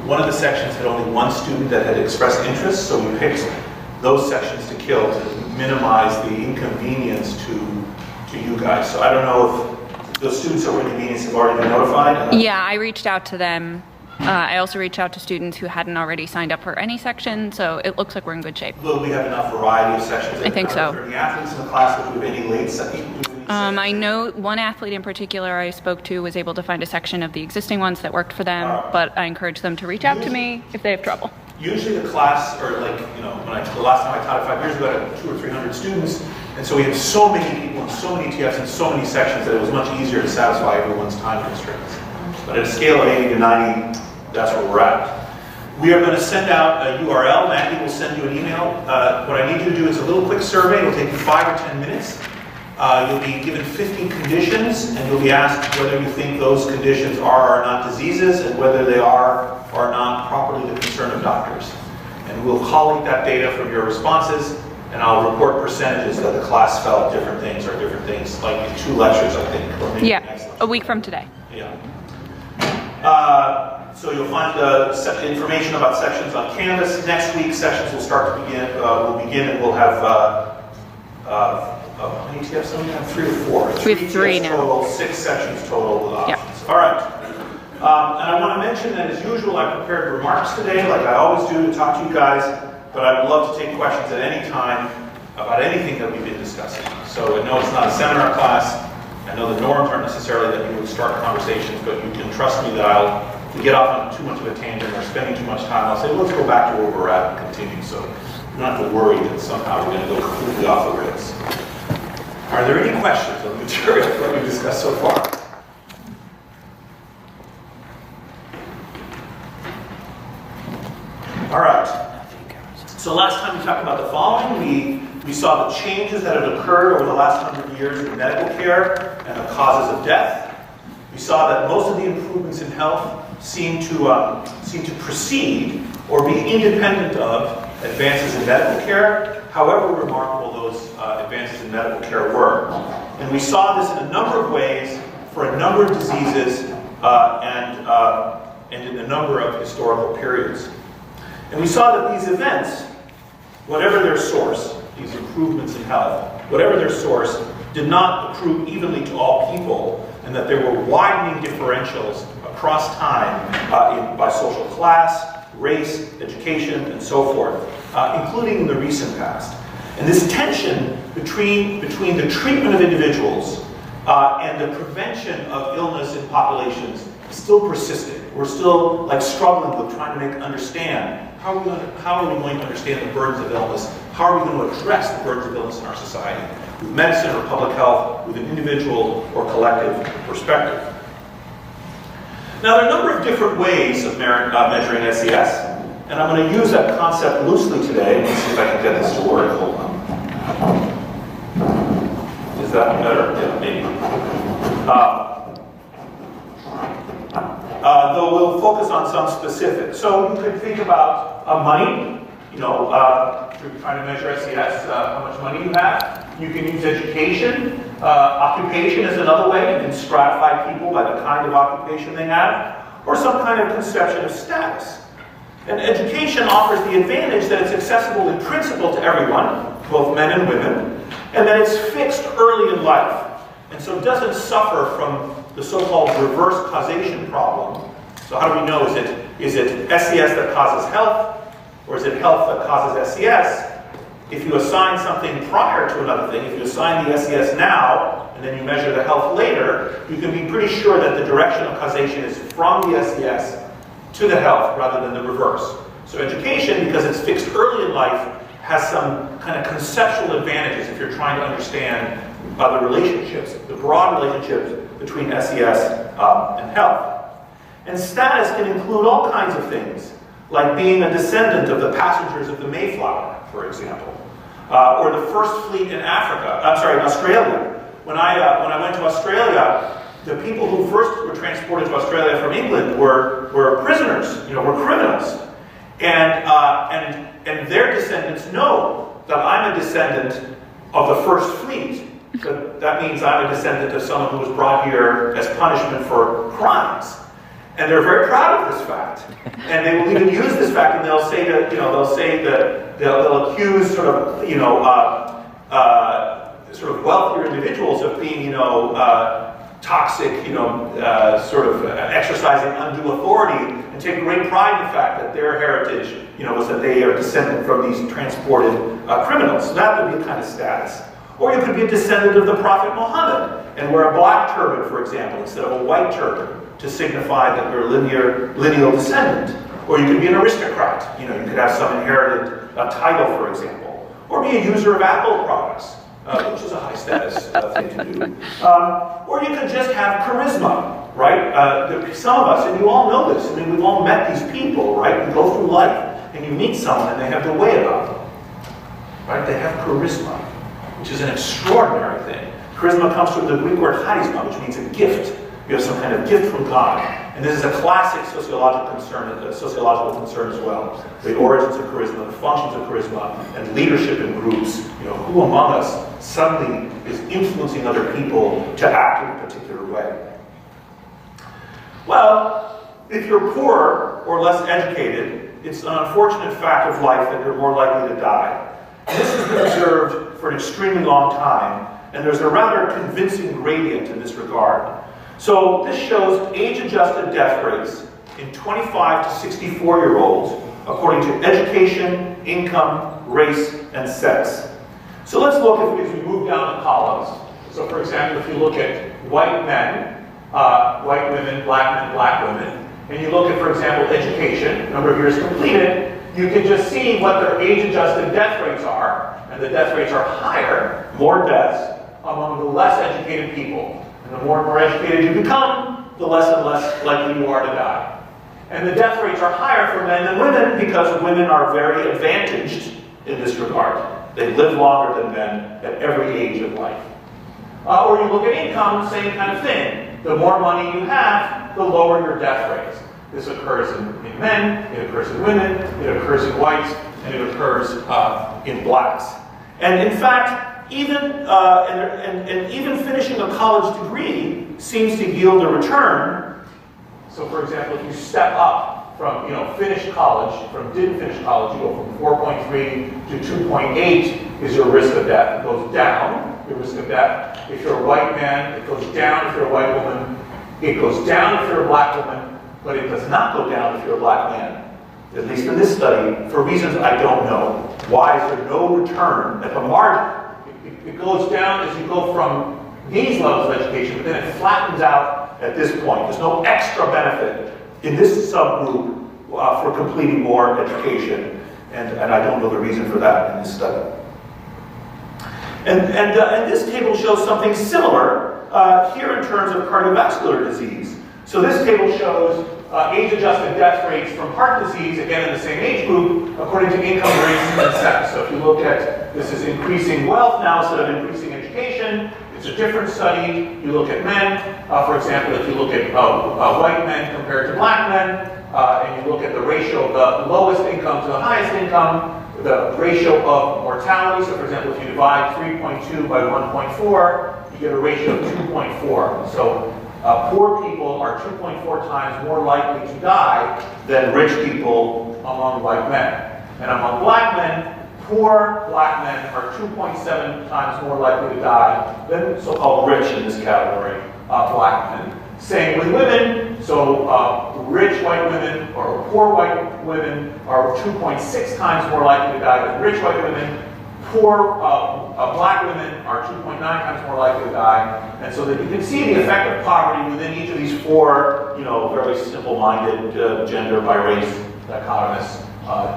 one of the sections had only one student that had expressed interest, so we picked those sections to kill to minimize the inconvenience to you guys. So I don't know if those students that were inconvenienced have already been notified. Yeah, I reached out to them. I also reached out to students who hadn't already signed up for any section, so it looks like we're in good shape. Will we have enough variety of sections? I think so. Are there any athletes in the class that do any late sections? I know one athlete in particular I spoke to was able to find a section of the existing ones that worked for them, but I encourage them to reach out to me if they have trouble. Usually the class, or like, you know, the last time I taught it 5 years ago, I had 200 or 300 students, and so we had so many people and so many TFs and so many sections that it was much easier to satisfy everyone's time constraints. But at a scale of 80 to 90, that's where we're at. We are going to send out a URL. Maggie will send you an email. What I need you to do is a little quick survey. It'll take you 5 or 10 minutes. You'll be given 15 conditions, and you'll be asked whether you think those conditions are or are not diseases, and whether they are or not properly the concern of doctors. And we'll collate that data from your responses, and I'll report percentages that the class felt different things, like in 2 lectures, I think. Or maybe Yeah, a week from today. Yeah. So you'll find the information about sections on Canvas. Next week, sections will start to begin. And we'll have how many TFs? We have 3 or 4. We have 3 now. Total, 6 sections total with options. Yep. All right. And I want to mention that, as usual, I prepared remarks today, like I always do, to talk to you guys. But I would love to take questions at any time about anything that we've been discussing. So I know it's not a seminar class. I know the norms aren't necessarily that you would start conversations, but you can trust me that if we get off on too much of a tangent or spending too much time, I'll say, let's go back to where we're at and continue. So you don't have to worry that somehow we're going to go completely off the rails. Are there any questions on the material that we've discussed so far? All right. So last time we talked about the following. We saw the changes that have occurred over the last 100 years in medical care and the causes of death. We saw that most of the improvements in health seem to precede or be independent of advances in medical care, however remarkable those advances in medical care were. And we saw this in a number of ways for a number of diseases and in a number of historical periods. And we saw that these events, whatever their source, these improvements in health, whatever their source, did not accrue evenly to all people, and that there were widening differentials across time by social class, race, education, and so forth, including in the recent past. And this tension between the treatment of individuals and the prevention of illness in populations is still persistent. We're still struggling with trying to understand how are we going to understand the burdens of illness? How are we going to address the burdens of illness in our society? With medicine or public health, with an individual or collective perspective. Now, there are a number of different ways of measuring SES, and I'm going to use that concept loosely today. Let's see if I can get this to work. Hold on. Is that better? Yeah, maybe. Though we'll focus on some specifics. So you could think about money. If you're trying to measure SES, how much money you have. You can use education. Occupation is another way. You can stratify people by the kind of occupation they have, or some kind of conception of status. And education offers the advantage that it's accessible in principle to everyone, both men and women, and that it's fixed early in life, and so it doesn't suffer from the so-called reverse causation problem. So how do we know, is it SES that causes health, or is it health that causes SES? If you assign something prior to another thing, if you assign the SES now, and then you measure the health later, you can be pretty sure that the direction of causation is from the SES to the health rather than the reverse. So education, because it's fixed early in life, has some kind of conceptual advantages if you're trying to understand the relationships, the broad relationships between SES and health. And status can include all kinds of things, like being a descendant of the passengers of the Mayflower, for example, or the first fleet in Australia. When I went to Australia, the people who first were transported to Australia from England were prisoners, were criminals, and their descendants know that I'm a descendant of the first fleet. So that means I'm a descendant of someone who was brought here as punishment for crimes. And they're very proud of this fact. And they will even use this fact, and they'll say that, they'll accuse sort of, sort of wealthier individuals of being, toxic, sort of exercising undue authority, and take great pride in the fact that their heritage, was that they are descended from these transported criminals. So that would be a kind of status. Or you could be a descendant of the Prophet Muhammad and wear a black turban, for example, instead of a white turban, to signify that you're a lineal descendant. Or you could be an aristocrat. You could have some inherited title, for example. Or be a user of Apple products, which is a high status thing to do. Or you could just have charisma, right? Some of us, and you all know this, I mean, we've all met these people, right? You go through life, and you meet someone, and they have the way about them, right? They have charisma, which is an extraordinary thing. Charisma comes from the Greek word charisma, which means a gift. You have some kind of gift from God. And this is a classic sociological concern as well. The origins of charisma, the functions of charisma, and leadership in groups. Who among us suddenly is influencing other people to act in a particular way? Well, if you're poorer or less educated, it's an unfortunate fact of life that you're more likely to die. And this has been observed for an extremely long time, and there's a rather convincing gradient in this regard. So this shows age-adjusted death rates in 25 to 64-year-olds according to education, income, race, and sex. So let's look as we move down the columns. So for example, if you look at white men, white women, black women, and you look at, for example, education, number of years completed, you can just see what their age-adjusted death rates are, and the death rates are higher, more deaths, among the less educated people. And the more and more educated you become, the less and less likely you are to die. And the death rates are higher for men than women because women are very advantaged in this regard. They live longer than men at every age of life. Or you look at income, same kind of thing. The more money you have, the lower your death rates. This occurs in men, it occurs in women, it occurs in whites, and it occurs in blacks. And in fact, even finishing a college degree seems to yield a return. So for example, if you step up from, finish college, didn't finish college, you go from 4.3 to 2.8 is your risk of death. It goes down, your risk of death. If you're a white man, it goes down if you're a white woman. It goes down if you're a black woman, but it does not go down if you're a black man. At least in this study, for reasons I don't know. Why is there no return at the margin? It goes down as you go from these levels of education, but then it flattens out at this point. There's no extra benefit in this subgroup for completing more education, and I don't know the reason for that in this study. And this table shows something similar here in terms of cardiovascular disease. So this table shows age-adjusted death rates from heart disease, again in the same age group, according to income, race, and sex. So if you look at, this is increasing wealth now instead of increasing education. It's a different study. You look at men, for example, if you look at white men compared to black men, and you look at the ratio of the lowest income to the highest income, the ratio of mortality. So for example, if you divide 3.2 by 1.4, you get a ratio of 2.4. So poor people are 2.4 times more likely to die than rich people among white men. And among black men, poor black men are 2.7 times more likely to die than so-called rich in this category, black men. Same with women, so rich white women or poor white women are 2.6 times more likely to die than rich white women. Poor black women are 2.9 times more likely to die. And so that you can see the effect of poverty within each of these four, very simple-minded gender by race dichotomous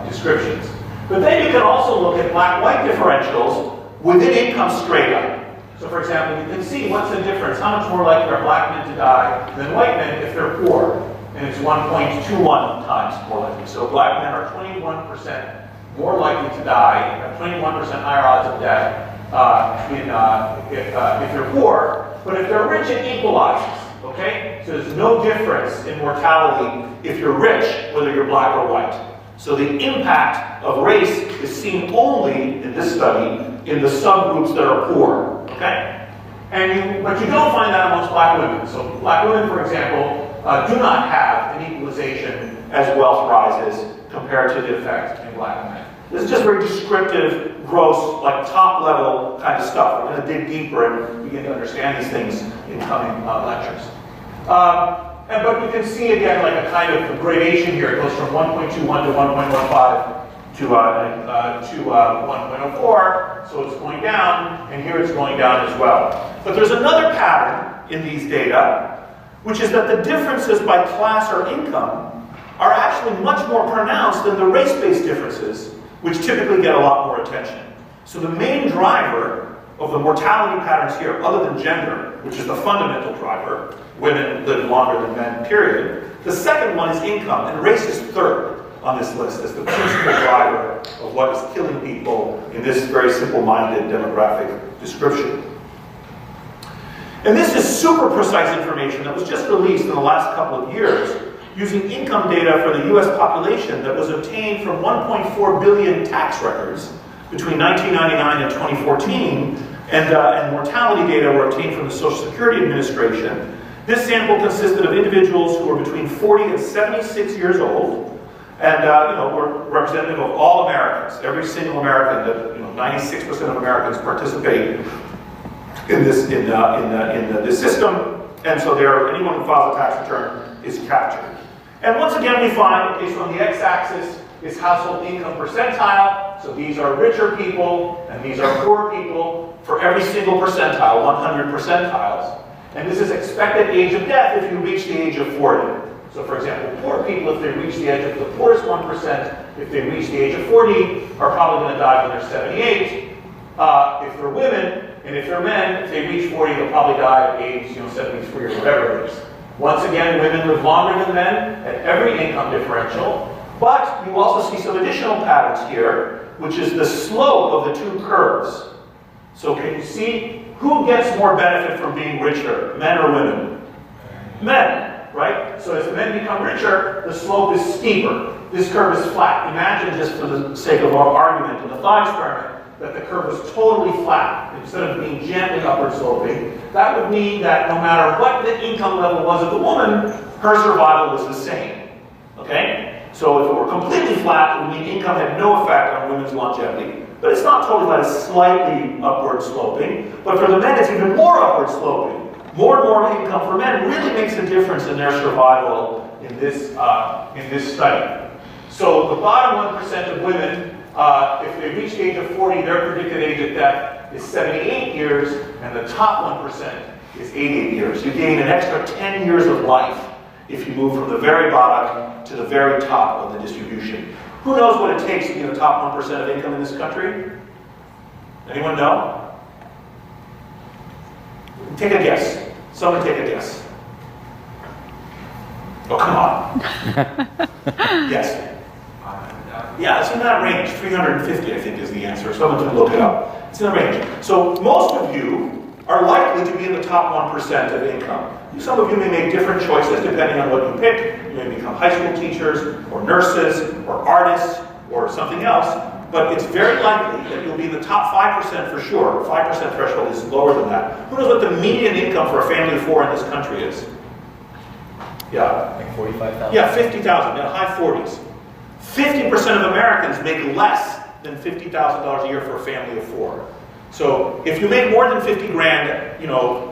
descriptions. But then you can also look at black-white differentials within income strata. So for example, you can see what's the difference. How much more likely are black men to die than white men if they're poor? And it's 1.21 times more likely. So black men are 21% more likely to die, have 21% higher odds of death if they're poor. But if they're rich, it equalizes, okay? So there's no difference in mortality if you're rich, whether you're black or white. So the impact of race is seen only in this study in the subgroups that are poor, okay? But you don't find that amongst black women. So black women, for example, do not have an equalization as wealth rises compared to the effect in black men. This is just very descriptive, gross, like top-level kind of stuff. We're going to dig deeper and begin to understand these things in coming lectures. But you can see again like a kind of gradation here. It goes from 1.21 to 1.15 to 1.04, so it's going down, and here it's going down as well. But there's another pattern in these data, which is that the differences by class or income are actually much more pronounced than the race-based differences, which typically get a lot more attention. So the main driver of the mortality patterns here, other than gender, which is the fundamental driver, women live longer than men, period. The second one is income, and race is third on this list as the principal driver of what is killing people in this very simple-minded demographic description. And this is super precise information that was just released in the last couple of years using income data for the US population that was obtained from 1.4 billion tax records between 1999 and 2014, and mortality data were obtained from the Social Security Administration. This sample consisted of individuals who were between 40 and 76 years old, and were representative of all Americans. Every single American, that 96% of Americans participate in this this system, and so anyone who files a tax return is captured. And once again, we find, okay, so on the x-axis is household income percentile. So these are richer people, and these are poor people for every single percentile, 100 percentiles. And this is expected age of death if you reach the age of 40. So for example, poor people, if they reach the age of the poorest 1%, if they reach the age of 40, are probably going to die when they're 78. If they're women, and if they're men, if they reach 40, they'll probably die at age 73 or whatever it is. Once again, women live longer than men at every income differential. But you also see some additional patterns here, which is the slope of the two curves. So can you see who gets more benefit from being richer, men or women? Men, right? So as the men become richer, the slope is steeper. This curve is flat. Imagine, just for the sake of our argument in the thought experiment, that the curve was totally flat instead of being gently upward sloping. That would mean that no matter what the income level was of the woman, her survival was the same. Okay? So if it were completely flat, it would mean income had no effect on women's longevity. But it's not totally flat, it's slightly upward sloping. But for the men, it's even more upward sloping. More and more income for men really makes a difference in their survival in this study. So the bottom 1% of women, if they reach the age of 40, their predicted age of death is 78 years, and the top 1% is 88 years. You gain an extra 10 years of life if you move from the very bottom to the very top of the distribution. Who knows what it takes to be in the top 1% of income in this country? Anyone know? Take a guess. Someone take a guess. Oh, come on. Yes. Yeah, it's in that range. 350, I think, is the answer. Someone can look it up. It's in the range. So most of you are likely to be in the top 1% of income. Some of you may make different choices depending on what you pick. You may become high school teachers, or nurses, or artists, or something else. But it's very likely that you'll be in the top 5% for sure. 5% threshold is lower than that. Who knows what the median income for a family of 4 in this country is? Yeah? Like 45,000? Yeah, 50,000, high 40s. 50% of Americans make less than $50,000 a year for a family of 4. So if you make more than 50 grand,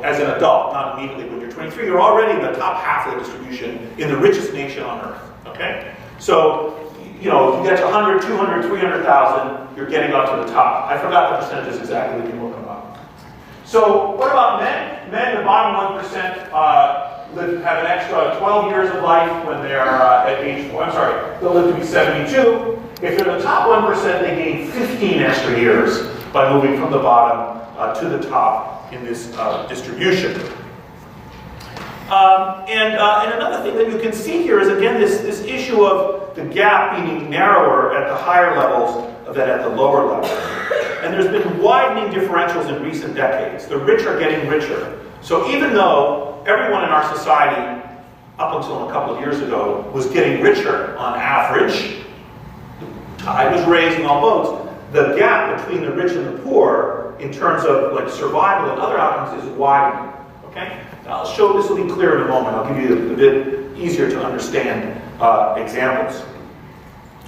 as an adult, not immediately when you're 23, you're already in the top half of the distribution in the richest nation on earth, okay? So, if you get to 100, 200, 300,000, you're getting up to the top. I forgot the percentages exactly, we can look them up. So what about men? Men, the bottom 1%, have an extra 12 years of life when they're at age 4. I'm sorry, they'll live to be 72. If they're the top 1%, they gain 15 extra years by moving from the bottom to the top in this distribution. And another thing that you can see here is, again, this issue of the gap being narrower at the higher levels than at the lower levels. And there's been widening differentials in recent decades. The rich are getting richer. So even though everyone in our society, up until a couple of years ago, was getting richer on average, the tide was raising all boats, the gap between the rich and the poor, in terms of survival and other outcomes, is widening. Okay? Now, I'll show this will be clear in a moment. I'll give you a bit easier to understand examples.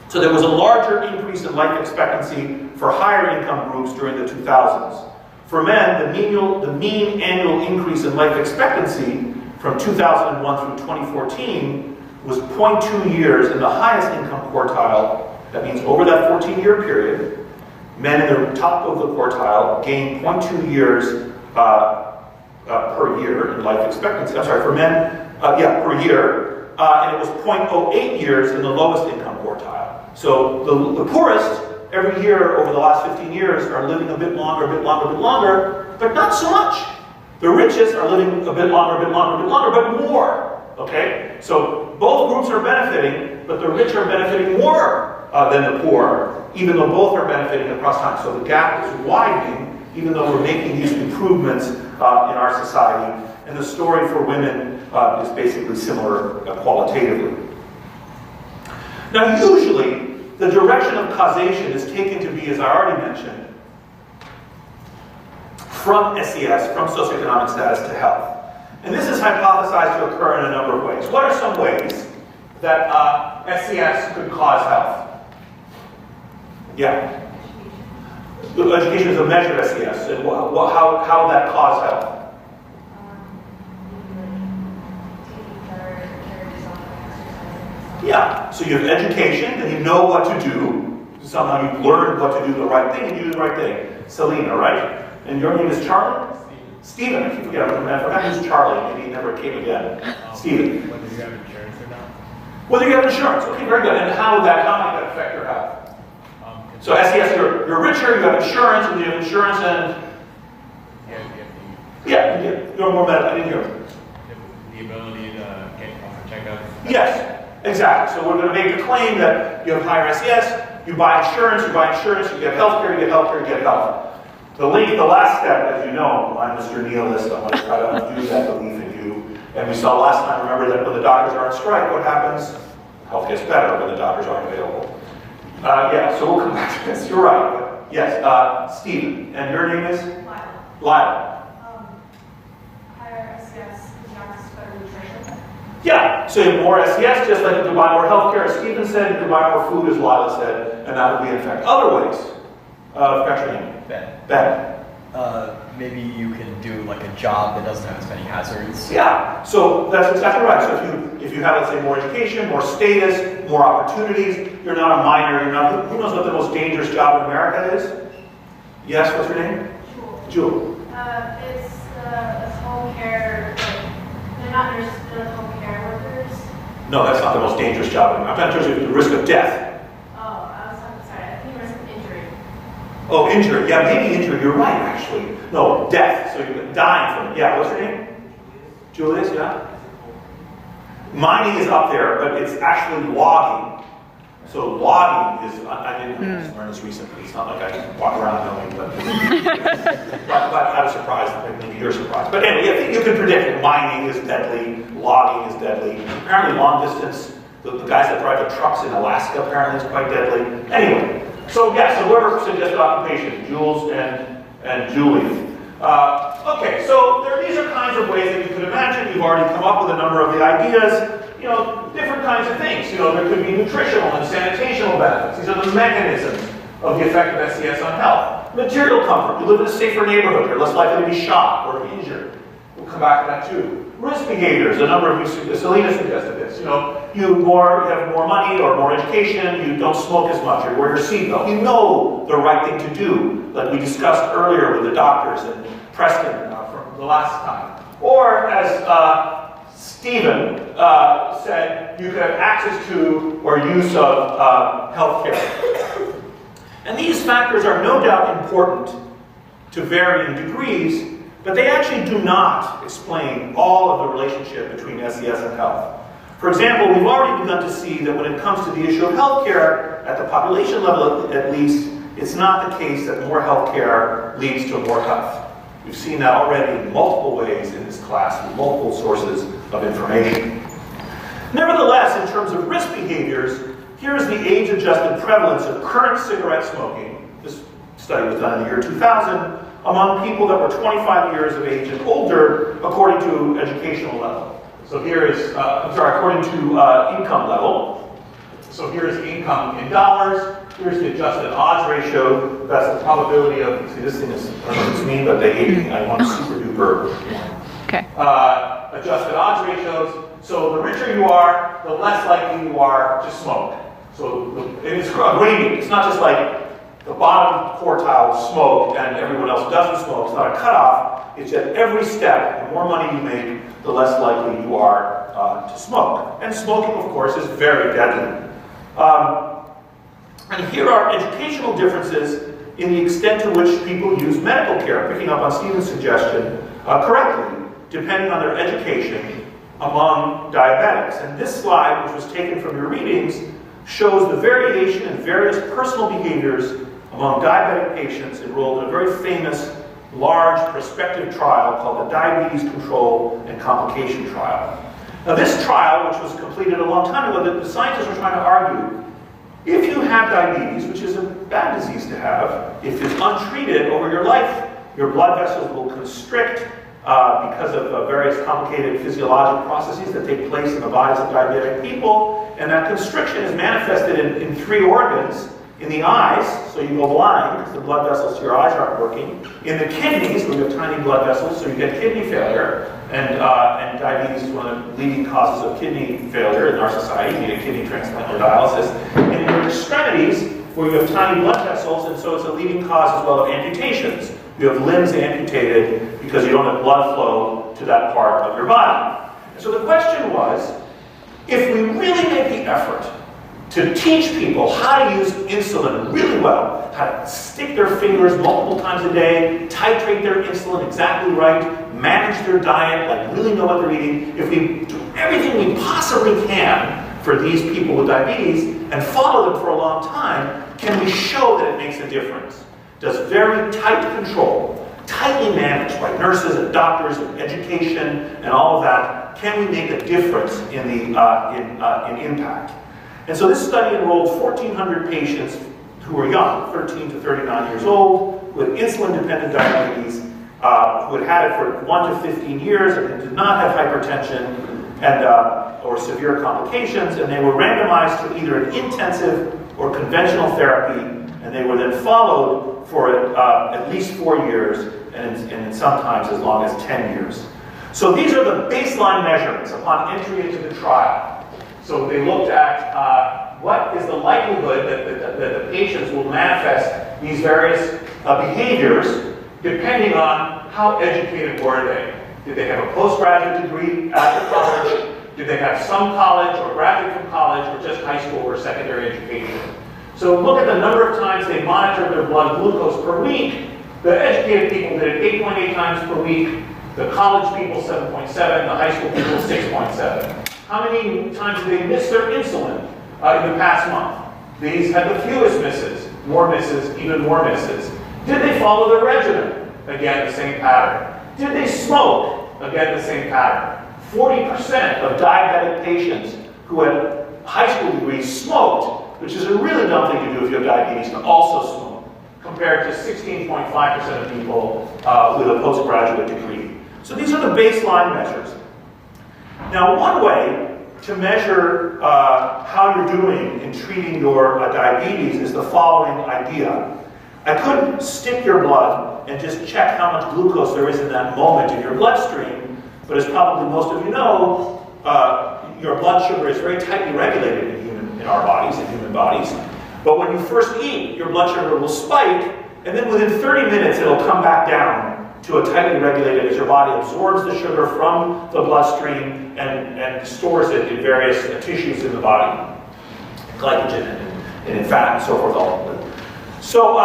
So there was a larger increase in life expectancy for higher income groups during the 2000s. For men, the mean annual increase in life expectancy from 2001 through 2014 was 0.2 years in the highest income quartile. That means over that 14-year period, men in the top of the quartile gained 0.2 years per year in life expectancy. I'm sorry, for men, per year, and it was 0.08 years in the lowest income quartile. So the poorest, every year over the last 15 years, are living a bit longer, but not so much. The richest are living a bit longer, but more. Okay? So both groups are benefiting, but the rich are benefiting more than the poor, even though both are benefiting across time. So the gap is widening, even though we're making these improvements in our society. And the story for women is basically similar qualitatively. Now, usually, the direction of causation is taken to be, as I already mentioned, from SES, from socioeconomic status, to health. And this is hypothesized to occur in a number of ways. What are some ways that SES could cause health? Yeah. Education is a measure of SES, and how that cause health? Yeah, so you have education, and you know what to do. Somehow you've learned what to do the right thing, and you do the right thing. Selena, right? And your name is Charlie? Stephen, I keep forgetting. I forgot who's Charlie. Maybe he never came again. Stephen. Whether you have insurance or not? Whether you have insurance. Okay, very good. And how might that affect your health? So SES, you're richer, you have insurance, and you have insurance, and... Yeah, you're more medical. I didn't hear it. The ability to get proper checkups. Yes, exactly. So we're going to make the claim that you have higher SES, you buy insurance, you get healthcare, you get health. The last step, as you know, I'm Mr. Nihilist, I'm going to try to undo that belief in you. And we saw last time, remember that when the doctors are on strike, what happens? Health gets better when the doctors aren't available. So we'll come back to this. You're right. But yes, Stephen. And your name is? Lila. Higher SES is not better nutrition. Yeah, so you have more SES, just like you can buy more healthcare, as Stephen said, you can buy more food, as Lila said, and that would be in effect. Other ways. Forgot your name. Ben. Maybe you can do like a job that doesn't have as many hazards. Yeah, so that's exactly right. So if you have, let's say, more education, more status, more opportunities, you're not a minor, who knows what the most dangerous job in America is? Yes, what's your name? Jewel. It's home care, they're not nurses, they're home care workers. No, that's not the most dangerous job in America. I'm talking about the risk of death. I think risk of injury. Oh, injury. Yeah, maybe injury. You're right, actually. No, death. So you're dying from it. Yeah, what's your name? Julius, yeah? Mining is up there, but it's actually logging. So logging is, I didn't learn this recently. It's not like I can walk around knowing, but I was surprised. Maybe you're surprised. But anyway, I think you can predict it. Mining is deadly. Logging is deadly. Apparently long distance, the guys that drive the trucks in Alaska, apparently is quite deadly. Anyway, so yeah, so whoever suggested occupation, Jules and Julie. Okay, so these are kinds of ways that you could imagine. You've already come up with a number of the ideas. Different kinds of things. There could be nutritional and sanitational benefits. These are the mechanisms of the effect of SES on health. Material comfort. You live in a safer neighborhood. You're less likely to be shot or injured. We'll come back to that too. Risk behaviors. A number of you, Selena suggested this. You have more money or more education. You don't smoke as much. You wear your seatbelt. You know the right thing to do, like we discussed earlier with the doctors and Preston from the last time. Or as Stephen said, you could have access to or use of healthcare. And these factors are no doubt important to varying degrees, but they actually do not explain all of the relationship between SES and health. For example, we've already begun to see that when it comes to the issue of healthcare, at the population level at least, it's not the case that more healthcare leads to more health. We've seen that already in multiple ways in this class, with multiple sources of information. Nevertheless, in terms of risk behaviors, here's the age-adjusted prevalence of current cigarette smoking. This study was done in the year 2000 among people that were 25 years of age and older, according to educational level. So here is, according to income level. So here's income in dollars. Here's the adjusted odds ratio. That's the probability of, see this thing is, I don't know what it's mean, but they hate me. I want super duper. Okay. Adjusted odds ratios. So the richer you are, the less likely you are to smoke. So it's gradient. It's not just like the bottom quartile smoke and everyone else doesn't smoke. It's not a cutoff. It's at every step, the more money you make, the less likely you are to smoke. And smoking, of course, is very deadly. And here are educational differences in the extent to which people use medical care, picking up on Stephen's suggestion, correctly, depending on their education among diabetics. And this slide, which was taken from your readings, shows the variation in various personal behaviors among diabetic patients enrolled in a very famous, large prospective trial called the Diabetes Control and Complication Trial. Now this trial, which was completed a long time ago, the scientists were trying to argue, if you have diabetes, which is a bad disease to have, if it's untreated over your life, your blood vessels will constrict because of various complicated physiologic processes that take place in the bodies of diabetic people, and that constriction is manifested in three organs. In the eyes, so you go blind because the blood vessels to your eyes aren't working. In the kidneys, where you have tiny blood vessels, so you get kidney failure. And diabetes is one of the leading causes of kidney failure in our society. You need a kidney transplant or dialysis. And in your extremities, where you have tiny blood vessels, and so it's a leading cause as well of amputations. You have limbs amputated because you don't have blood flow to that part of your body. And so the question was, if we really make the effort to teach people how to use insulin really well, how to stick their fingers multiple times a day, titrate their insulin exactly right, manage their diet, like really know what they're eating. If we do everything we possibly can for these people with diabetes and follow them for a long time, can we show that it makes a difference? Does very tight control, tightly managed by nurses and doctors and education and all of that, can we make a difference in the in impact? And so this study enrolled 1,400 patients who were young, 13 to 39 years old, with insulin-dependent diabetes, who had had it for 1 to 15 years and did not have hypertension and, or severe complications, and they were randomized to either an intensive or conventional therapy, and they were then followed for at least 4 years, and sometimes as long as 10 years. So these are the baseline measurements upon entry into the trial. So they looked at what is the likelihood that the patients will manifest these various behaviors depending on how educated were they. Did they have a postgraduate degree after college? Did they have some college or graduate from college or just high school or secondary education? So look at the number of times they monitored their blood glucose per week. The educated people did it 8.8 times per week. The college people 7.7, the high school people 6.7. How many times did they miss their insulin in the past month? These had the fewest misses, more misses, even more misses. Did they follow their regimen? Again, the same pattern. Did they smoke? Again, the same pattern. 40% of diabetic patients who had high school degrees smoked, which is a really dumb thing to do if you have diabetes, to also smoke, compared to 16.5% of people with a postgraduate degree. So these are the baseline measures. Now, one way to measure how you're doing in treating your diabetes is the following idea. I could stick your blood and just check how much glucose there is in that moment in your bloodstream, but as probably most of you know, your blood sugar is very tightly regulated in our bodies, in human bodies. But when you first eat, your blood sugar will spike, and then within 30 minutes it'll come back down to a tightly regulated as your body absorbs the sugar from the bloodstream and stores it in various tissues in the body, glycogen and in fat and so forth. All of it. So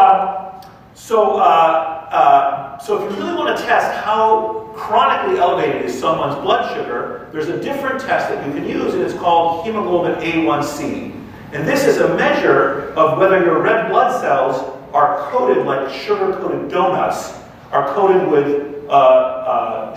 if you really want to test how chronically elevated is someone's blood sugar, there's a different test that you can use, and it's called hemoglobin A1C. And this is a measure of whether your red blood cells are coated like sugar-coated donuts, are coated with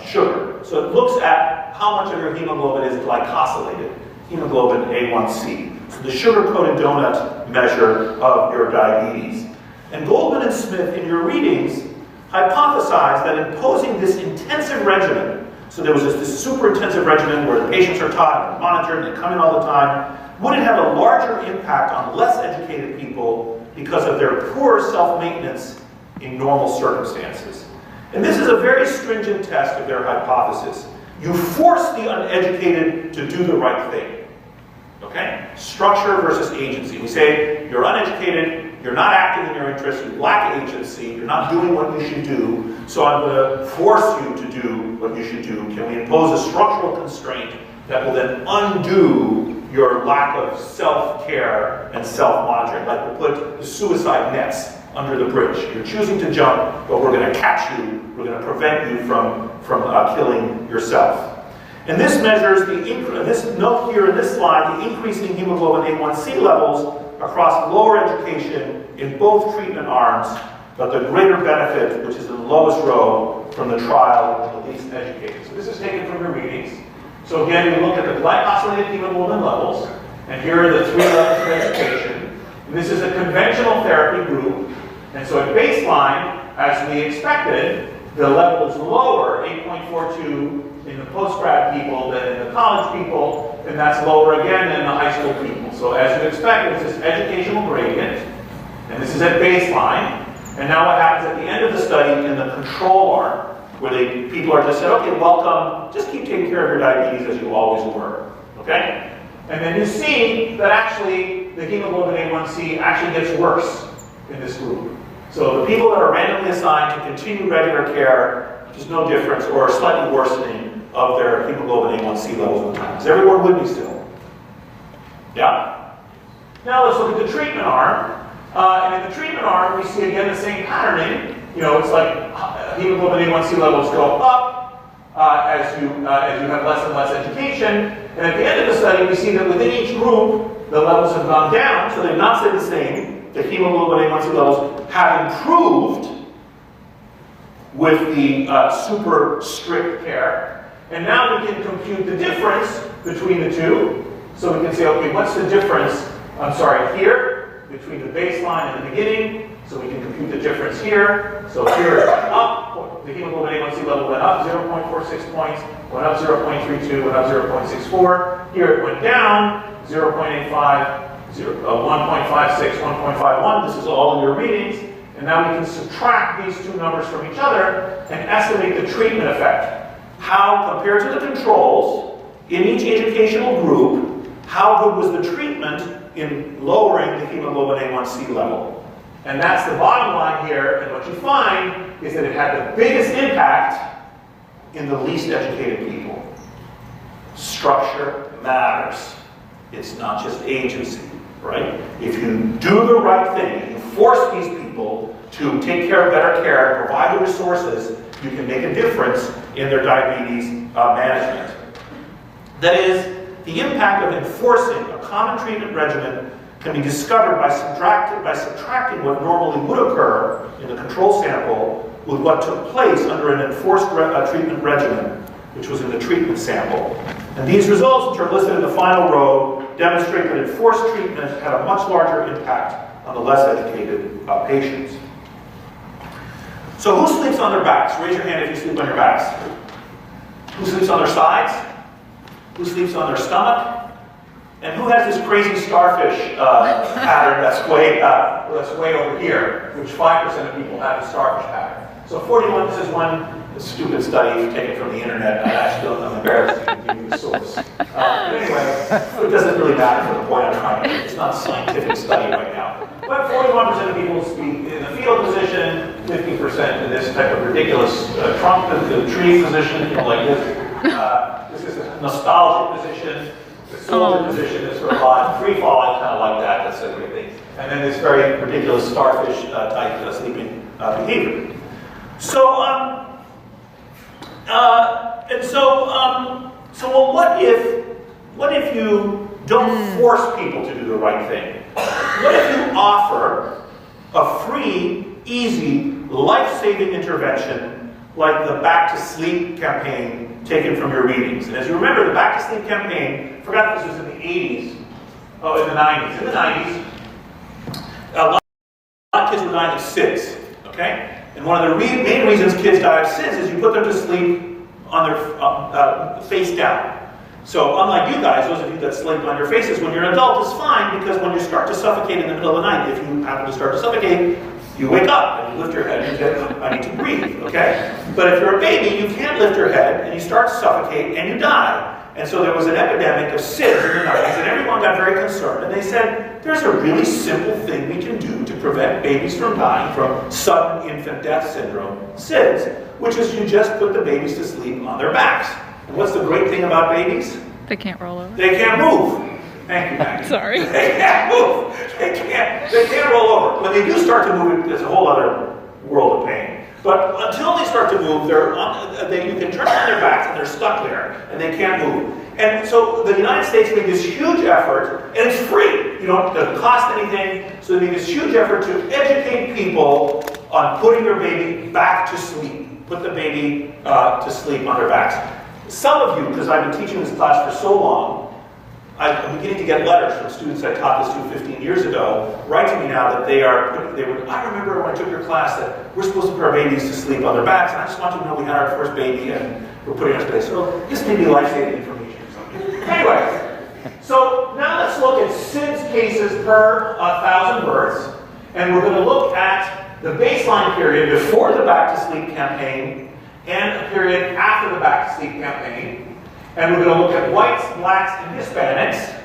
sugar. So it looks at how much of your hemoglobin is glycosylated, hemoglobin A1C. So the sugar-coated donut measure of your diabetes. And Goldman and Smith, in your readings, hypothesized that imposing this intensive regimen So there was this super intensive regimen where the patients are taught and monitored and they come in all the time. Would it have a larger impact on less educated people because of their poor self-maintenance in normal circumstances? And this is a very stringent test of their hypothesis. You force the uneducated to do the right thing. Okay? Structure versus agency. We say, you're uneducated, you're not acting in your interests, you lack agency, you're not doing what you should do, so I'm going to force you to do what you should do. Can we impose a structural constraint that will then undo your lack of self-care and self-monitoring? Like we'll put the suicide nets under the bridge. You're choosing to jump, but we're going to catch you, we're going to prevent you from killing yourself. And this measures this note here in this slide, the increasing hemoglobin A1C levels across lower education in both treatment arms, but the greater benefit, which is in the lowest row, from the trial of the least educated. So this is taken from your readings. So again, we look at the glycosylated hemoglobin levels, and here are the 3 levels of education. And this is a conventional therapy group, and so at baseline, as we expected, the level is lower, 8.42 in the post-grad people than in the college people, and that's lower again than the high school people. So as you expect, it's this educational gradient, and this is at baseline. And now what happens at the end of the study in the control arm, where people are just said, okay, welcome, just keep taking care of your diabetes as you always were, okay? And then you see that actually the hemoglobin A1C actually gets worse in this group. So the people that are randomly assigned to continue regular care, there's no difference, or a slightly worsening of their hemoglobin A1C levels with time. Is everyone with me still? Yeah? Now let's look at the treatment arm. And in the treatment arm, we see again the same patterning. You know, it's like hemoglobin A1C levels go up as you have less and less education. And at the end of the study, we see that within each group, the levels have gone down, so they've not stayed the same. The hemoglobin A1C levels have improved with the super strict care. And now we can compute the difference between the two. So we can say, okay, what's the difference, here, between the baseline and the beginning? So we can compute the difference here. So here it went up, the hemoglobin A1C level went up 0.46 points, went up 0.32, went up 0.64. Here it went down 0.85, 1.56, 1.51. This is all in your readings. And now we can subtract these two numbers from each other and estimate the treatment effect. How, compared to the controls, in each educational group, how good was the treatment in lowering the hemoglobin A1C level? And that's the bottom line here, and what you find is that it had the biggest impact in the least educated people. Structure matters. It's not just agency, right? If you do the right thing, you force these people to take care of better care and provide the resources, you can make a difference in their diabetes management. That is, the impact of enforcing a common treatment regimen can be discovered by subtracting what normally would occur in the control sample with what took place under an enforced treatment regimen, which was in the treatment sample. And these results, which are listed in the final row, demonstrate that enforced treatment had a much larger impact on the less educated patients. So who sleeps on their backs? Raise your hand if you sleep on your backs. Who sleeps on their sides? Who sleeps on their stomach? And who has this crazy starfish pattern that's way over here, which 5% of people have the starfish pattern. So 41, this is one stupid study taken from the internet. I actually don't know, I'm embarrassed to give you the source. But anyway, it doesn't really matter for the point I'm trying to make. It's not a scientific study right now. But 41% of people speak in the fetal position, 50% in this type of ridiculous trunk, the tree position, like this. This is a nostalgic position. The soldier position is sort of odd. Free fall, I kind of like that. That's a great thing. And then this very ridiculous starfish type sleeping behavior. So, well, what if you don't force people to do the right thing? What if you offer a free, easy, life-saving intervention like the Back to Sleep campaign taken from your readings? And as you remember, the Back to Sleep campaign, I forgot if this was in the 80s, in the 90s. In the 90s, a lot of kids were dying of SIDS, okay? And one of the main reasons kids die of SIDS is you put them to sleep on their face down. So unlike you guys, those of you that sleep on your faces when you're an adult is fine, because when you start to suffocate in the middle of the night, if you happen to start to suffocate, you wake up and you lift your head and you say, I need to breathe, okay? But if you're a baby, you can't lift your head and you start to suffocate and you die. And so there was an epidemic of SIDS in the 90s, and everyone got very concerned. And they said, there's a really simple thing we can do to prevent babies from dying from sudden infant death syndrome, SIDS, which is you just put the babies to sleep on their backs. And what's the great thing about babies? They can't roll over. They can't move. Thank you, Maggie. Sorry. They can't move. They can't roll over. When they do start to move, it's a whole other world of pain. But until they start to move, you can turn them on their backs and they're stuck there and they can't move. And so the United States made this huge effort, and it's free. It doesn't cost anything. So they made this huge effort to educate people on putting their baby back to sleep. Put the baby to sleep on their backs. Some of you, because I've been teaching this class for so long, I'm beginning to get letters from students I taught this to 15 years ago, write to me now that I remember when I took your class that we're supposed to put our babies to sleep on their backs, and I just want you to know we had our first baby and we're putting us to bed. So this may be life-saving information or something. Anyway, so now let's look at SIDS cases per 1,000 births, and we're going to look at the baseline period before the Back to Sleep campaign and a period after the Back to Sleep campaign. And we're going to look at whites, blacks, and Hispanics.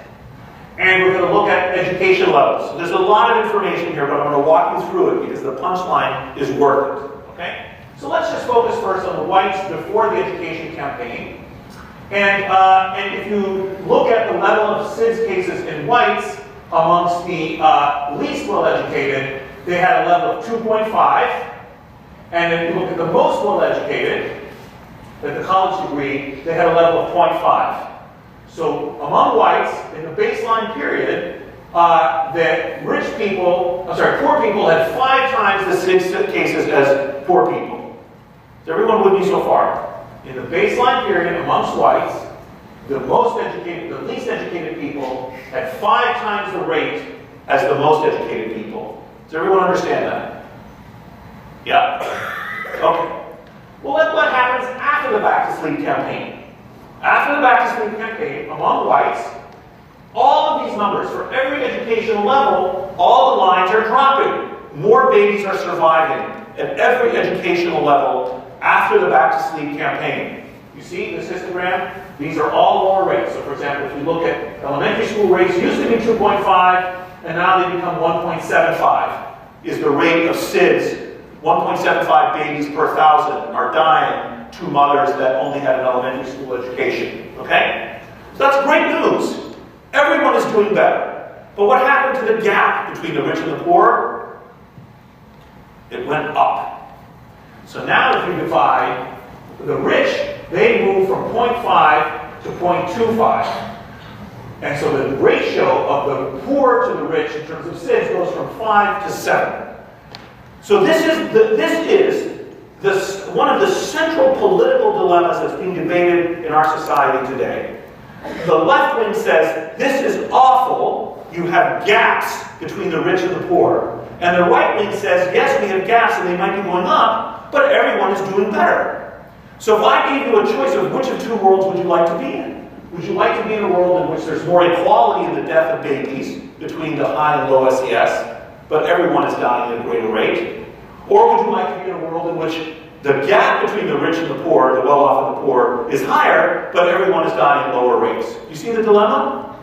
And we're going to look at education levels. So there's a lot of information here, but I'm going to walk you through it because the punchline is worth it. Okay? So let's just focus first on the whites before the education campaign. And if you look at the level of SIDS cases in whites amongst the least well-educated, they had a level of 2.5. And if you look at the most well-educated, at the college degree, they had a level of 0.5. So among whites, in the baseline period, poor people had 5 times the SIDS cases as poor people. Is everyone with me so far? In the baseline period amongst whites, the least educated people had 5 times the rate as the most educated people. Does everyone understand that? Yeah? Okay. Well, what happens after the Back to Sleep campaign? After the Back to Sleep campaign, among whites, all of these numbers, for every educational level, all the lines are dropping. More babies are surviving at every educational level after the Back to Sleep campaign. You see this histogram? These are all lower rates. So for example, if you look at elementary school rates, used to be 2.5, and now they become 1.75, is the rate of SIDS. 1.75 babies per 1,000 are dying to mothers that only had an elementary school education. Okay? So that's great news. Everyone is doing better. But what happened to the gap between the rich and the poor? It went up. So now if you divide the rich, they move from 0.5 to 0.25. And so the ratio of the poor to the rich in terms of SIDS goes from 5 to 7. So this is one of the central political dilemmas that's being debated in our society today. The left wing says, this is awful, you have gaps between the rich and the poor. And the right wing says, yes, we have gaps and they might be going up, but everyone is doing better. So if I gave you a choice of which of 2 worlds would you like to be in? Would you like to be in a world in which there's more equality in the death of babies between the high and low SES, but everyone is dying at a greater rate? Or would you like to be in a world in which the gap between the rich and the poor, the well-off and the poor, is higher, but everyone is dying at lower rates? You see the dilemma?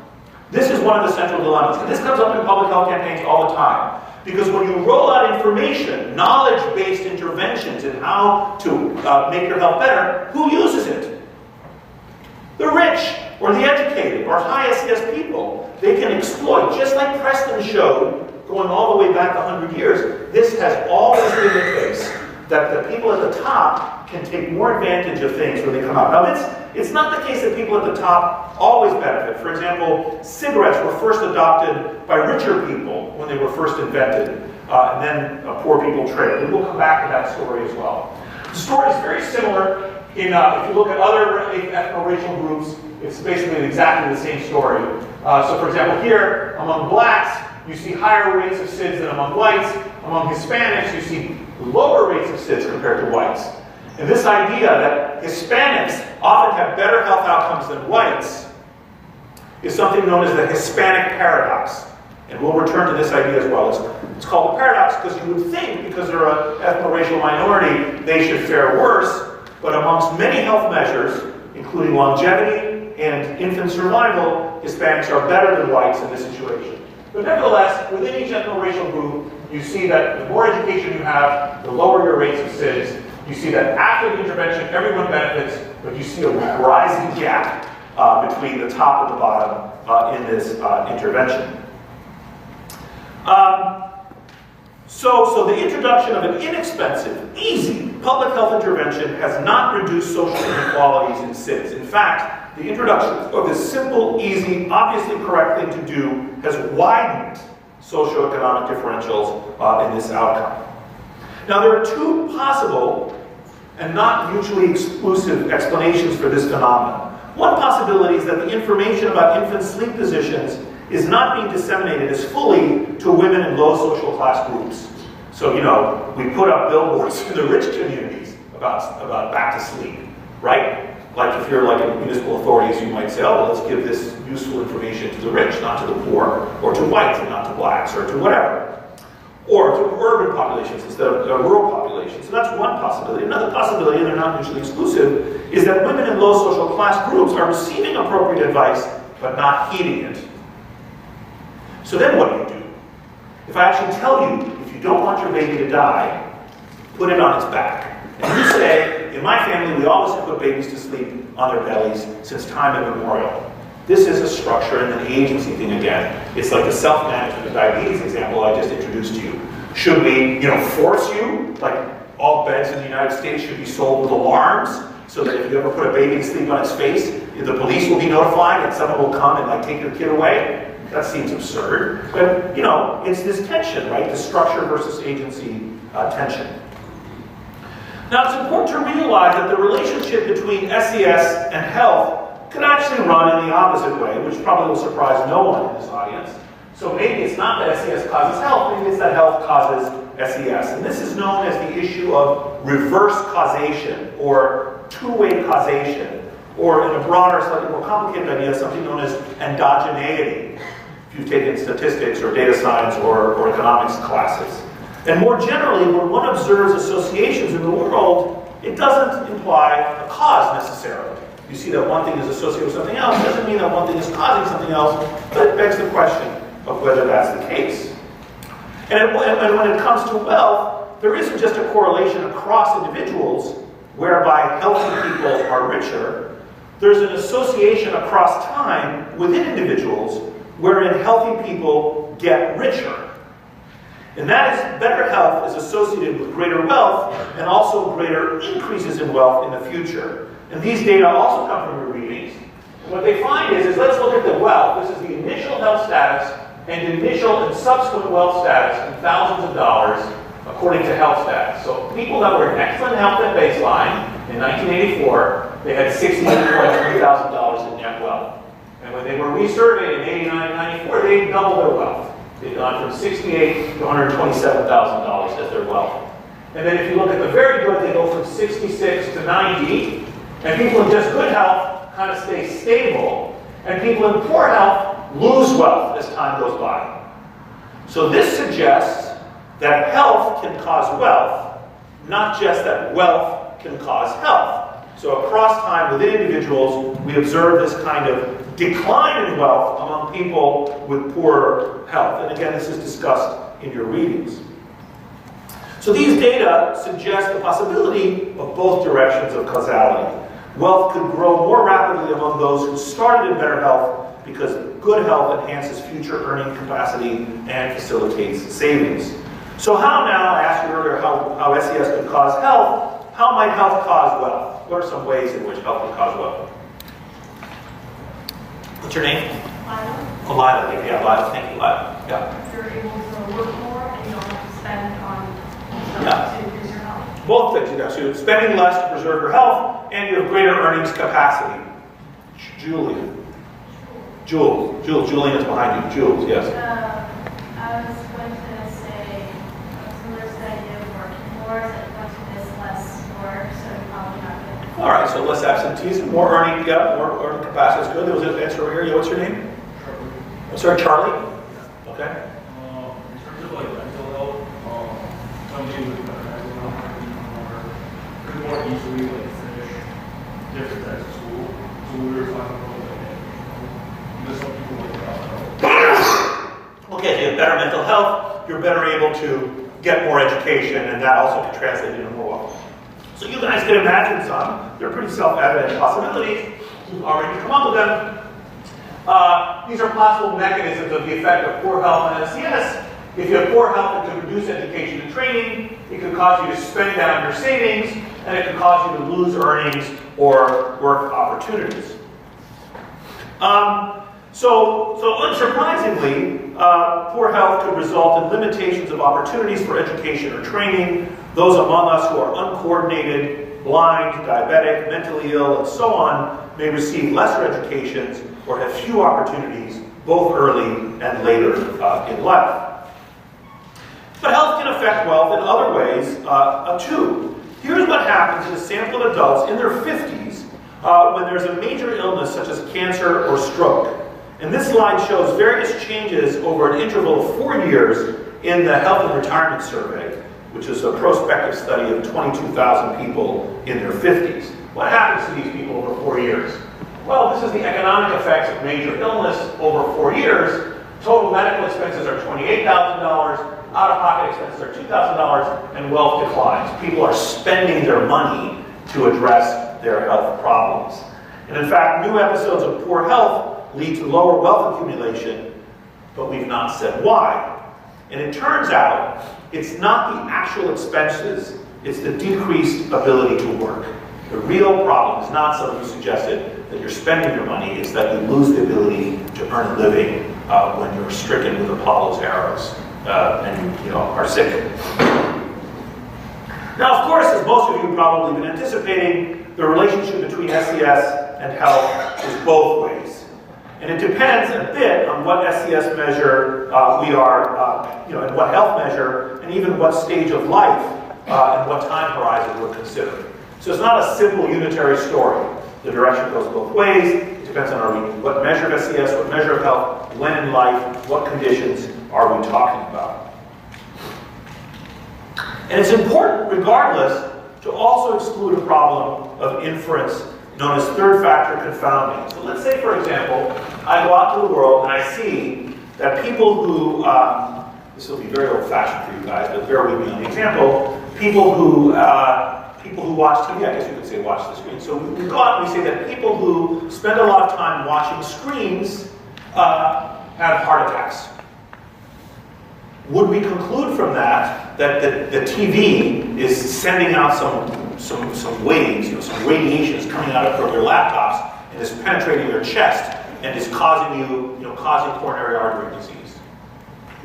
This is one of the central dilemmas. And this comes up in public health campaigns all the time. Because when you roll out information, knowledge-based interventions in how to make your health better, who uses it? The rich, or the educated, or high SES people. They can exploit, just like Preston showed, going all the way back 100 years, this has always been the case, that the people at the top can take more advantage of things when they come out. Now, it's not the case that people at the top always benefit. For example, cigarettes were first adopted by richer people when they were first invented, and then poor people traded. And we'll come back to that story as well. The story is very similar if you look at other ethno-racial groups, it's basically exactly the same story. So for example, here, among blacks, you see higher rates of SIDS than among whites. Among Hispanics, you see lower rates of SIDS compared to whites. And this idea that Hispanics often have better health outcomes than whites is something known as the Hispanic paradox. And we'll return to this idea as well. It's called a paradox because you would think, because they're an ethno-racial minority, they should fare worse. But amongst many health measures, including longevity and infant survival, Hispanics are better than whites in this situation. But nevertheless, within each ethno-racial group, you see that the more education you have, the lower your rates of SIDS. You see that after the intervention, everyone benefits, but you see a rising gap between the top and the bottom in this intervention. So the introduction of an inexpensive, easy public health intervention has not reduced social inequalities in SIDS. In fact, the introduction of this simple, easy, obviously correct thing to do has widened socioeconomic differentials in this outcome. Now, there are two possible and not mutually exclusive explanations for this phenomenon. One possibility is that the information about infant sleep positions is not being disseminated as fully to women in low social class groups. So, you know, we put up billboards in the rich communities about back to sleep, right? Like if you're like in municipal authorities, you might say, oh, well, let's give this useful information to the rich, not to the poor, or to whites and not to blacks, or to whatever. Or to urban populations instead of rural populations. So that's one possibility. Another possibility, and they're not mutually exclusive, is that women in low social class groups are receiving appropriate advice, but not heeding it. So then what do? If I actually tell you, if you don't want your baby to die, put it on its back. And you say, in my family, we always have put babies to sleep on their bellies since time immemorial. This is a structure and an agency thing again. It's like the self-management of diabetes example I just introduced to you. Should we, force you? Like all beds in the United States should be sold with alarms so that if you ever put a baby to sleep on its face, the police will be notified and someone will come and take your kid away? That seems absurd. But, it's this tension, right? The structure versus agency tension. Now, it's important to realize that the relationship between SES and health could actually run in the opposite way, which probably will surprise no one in this audience. So maybe it's not that SES causes health, maybe it's that health causes SES. And this is known as the issue of reverse causation, or two-way causation, or in a broader, slightly more complicated idea, something known as endogeneity, if you've taken statistics or data science or economics classes. And more generally, when one observes associations in the world, it doesn't imply a cause necessarily. You see that one thing is associated with something else, doesn't mean that one thing is causing something else, but it begs the question of whether that's the case. And when it comes to wealth, there isn't just a correlation across individuals whereby healthy people are richer. There's an association across time within individuals wherein healthy people get richer. And that is, better health is associated with greater wealth and also greater increases in wealth in the future. And these data also come from your readings. And what they find is let's look at the wealth. This is the initial health status and initial and subsequent wealth status in thousands of dollars according to health status. So people that were in excellent health at baseline in 1984, they had $68,000 in net wealth. And when they were resurveyed in 89 and 94, they doubled their wealth. They'd gone from $68,000 to $127,000 as their wealth. And then if you look at the very good, they go from 66 to 90. And people in just good health kind of stay stable. And people in poor health lose wealth as time goes by. So this suggests that health can cause wealth, not just that wealth can cause health. So across time within individuals, we observe this kind of decline in wealth among people with poor health. And again, this is discussed in your readings. So these data suggest the possibility of both directions of causality. Wealth could grow more rapidly among those who started in better health because good health enhances future earning capacity and facilitates savings. So how now, I asked you earlier how SES could cause health, how might health cause wealth? What are some ways in which health can cause wealth? What's your name? Lila. Oh, Lila. Yeah, Lila. Thank you, Lila. Yeah. You're able to work more and you don't have to spend on Yeah. to increase your health. Both things, yeah. So you're spending less to preserve your health, and you have greater earnings capacity. Julian. Julian is behind you. Jules, yes. I was going to say, similar to the idea of working more, as opposed to this less work, so probably not good. All right, so less absenteeism, more earning, yeah, more earning capacity is good. There was an answer over here. Yeah, what's your name? I'm sorry, Charlie? Okay. In terms of like mental health, some people with mental health could more easily like finish different types of school. So we were talking about like, there's some people like Okay, if you have better mental health, you're better able to get more education, and that also can translate into more wealth. So you guys can imagine some. They're pretty self-evident possibilities. You've already come up with them. These are possible mechanisms of the effect of poor health on SES. If you have poor health, it could reduce education and training. It could cause you to spend down your savings, and it could cause you to lose earnings or work opportunities. So unsurprisingly, poor health could result in limitations of opportunities for education or training. Those among us who are uncoordinated, blind, diabetic, mentally ill, and so on may receive lesser educations or have few opportunities, both early and later in life. But health can affect wealth in other ways too. Here's what happens in a sample of adults in their 50s when there's a major illness such as cancer or stroke. And this slide shows various changes over an interval of 4 years in the Health and Retirement Survey, which is a prospective study of 22,000 people in their 50s. What happens to these people over 4 years? Well, this is the economic effects of major illness over 4 years. Total medical expenses are $28,000, out-of-pocket expenses are $2,000, and wealth declines. People are spending their money to address their health problems. And in fact, new episodes of poor health lead to lower wealth accumulation, but we've not said why. And it turns out, it's not the actual expenses, it's the decreased ability to work. The real problem is not someone who suggested that you're spending your money, it's that you lose the ability to earn a living when you're stricken with Apollo's arrows and you are sick. Now, of course, as most of you have probably been anticipating, the relationship between SES and health is both ways. And it depends a bit on what SES measure we are, and what health measure, and even what stage of life and what time horizon we're considering. So it's not a simple unitary story. The direction goes both ways. It depends on what measure of SES, what measure of health, when in life, what conditions are we talking about. And it's important, regardless, to also exclude a problem of inference known as third factor confounding. So let's say, for example, I go out to the world and I see that people who, this will be very old-fashioned for you guys, but bear with me on the example, people who watch TV, I guess you could say watch the screen. So we go out and we say that people who spend a lot of time watching screens have heart attacks. Would we conclude from that the TV is sending out some waves, some radiation is coming out from your laptops and is penetrating your chest and is causing causing coronary artery disease?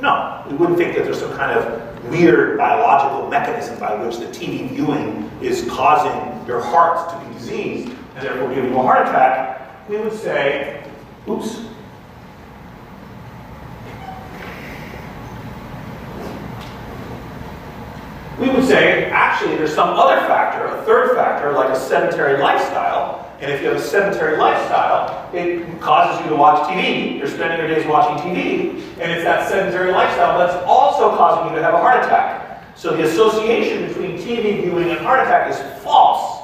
No, we wouldn't think that there's some kind of weird biological mechanism by which the TV viewing is causing your heart to be diseased and therefore giving you a heart attack. We would say, oops. We would say, actually, there's some other factor, a third factor, like a sedentary lifestyle. And if you have a sedentary lifestyle, it causes you to watch TV. You're spending your days watching TV. And it's that sedentary lifestyle that's also causing you to have a heart attack. So the association between TV viewing and heart attack is false.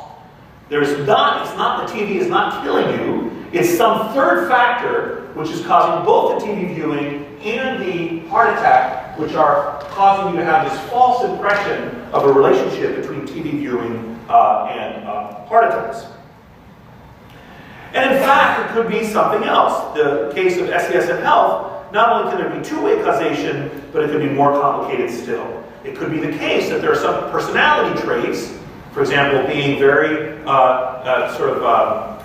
It's not the TV is not killing you. It's some third factor which is causing both the TV viewing and the heart attack, which are causing you to have this false impression of a relationship between TV viewing and heart attacks. And in fact, it could be something else. The case of SES and health, not only can there be two-way causation, but it could be more complicated still. It could be the case that there are some personality traits, for example, being very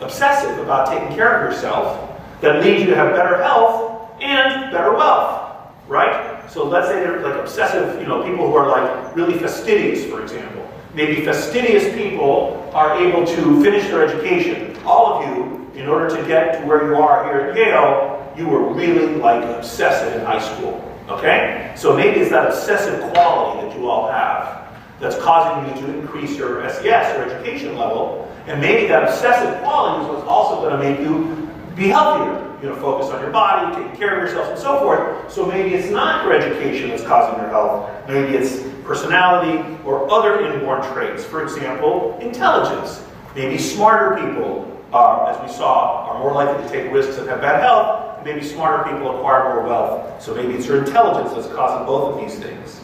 obsessive about taking care of yourself, that lead you to have better health and better wealth, right? So let's say they're like obsessive, people who are like really fastidious, for example. Maybe fastidious people are able to finish their education. All of you, in order to get to where you are here at Yale, you were really like obsessive in high school, okay? So maybe it's that obsessive quality that you all have. that's causing you to increase your SES, your education level, and maybe that obsessive quality is what's also going to make you be healthier. Focus on your body, taking care of yourself, and so forth. So maybe it's not your education that's causing your health. Maybe it's personality or other inborn traits. For example, intelligence. Maybe smarter people, as we saw, are more likely to take risks and have bad health. And maybe smarter people acquire more wealth. So maybe it's your intelligence that's causing both of these things.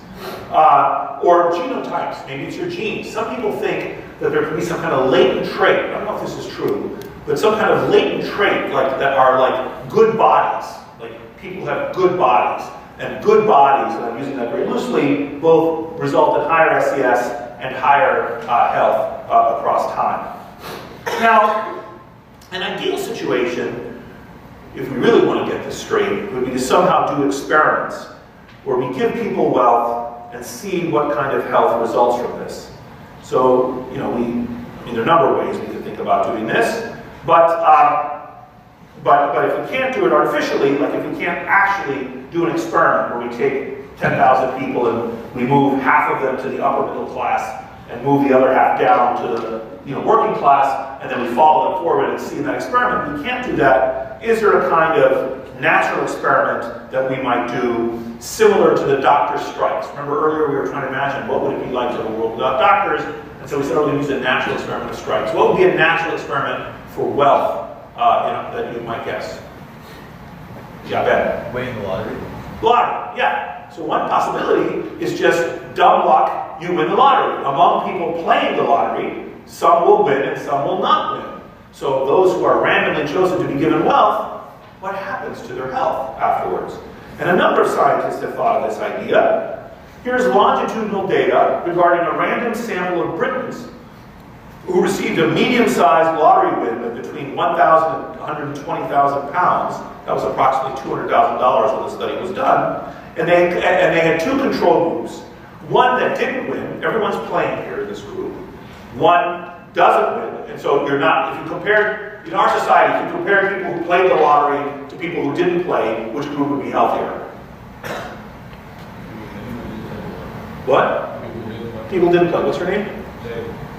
Or genotypes. Maybe it's your genes. Some people think that there can be some kind of latent trait. I don't know if this is true, but some kind of latent trait that are like good bodies. Like people have good bodies. And good bodies, and I'm using that very loosely, both result in higher SES and higher health across time. Now, an ideal situation, if we really want to get this straight, would be to somehow do experiments where we give people wealth and see what kind of health results from this. So, there are a number of ways we could think about doing this, but if we can't do it artificially, like if we can't actually do an experiment where we take 10,000 people and we move half of them to the upper middle class and move the other half down to the working class, and then we follow them forward and see in that experiment, we can't do that. Is there a kind of natural experiment that we might do similar to the doctor strikes? Remember earlier we were trying to imagine what would it be like to have a world without doctors, and so we said, we're going to use a natural experiment of strikes. What would be a natural experiment for wealth that you might guess? Yeah, Ben? Winning the lottery. Lottery, yeah. So one possibility is just dumb luck, you win the lottery. Among people playing the lottery, some will win and some will not win. So those who are randomly chosen to be given wealth, what happens to their health afterwards? And a number of scientists have thought of this idea. Here's longitudinal data regarding a random sample of Britons who received a medium-sized lottery win of between 1,000 and 120,000 pounds. That was approximately $200,000 when the study was done. And they had two control groups. One that didn't win, everyone's playing here in this group. One doesn't win, and so you're not, if you compare, in our society, if you compare people who played the lottery to people who didn't play, which group would be healthier? What? People didn't play. What's her name?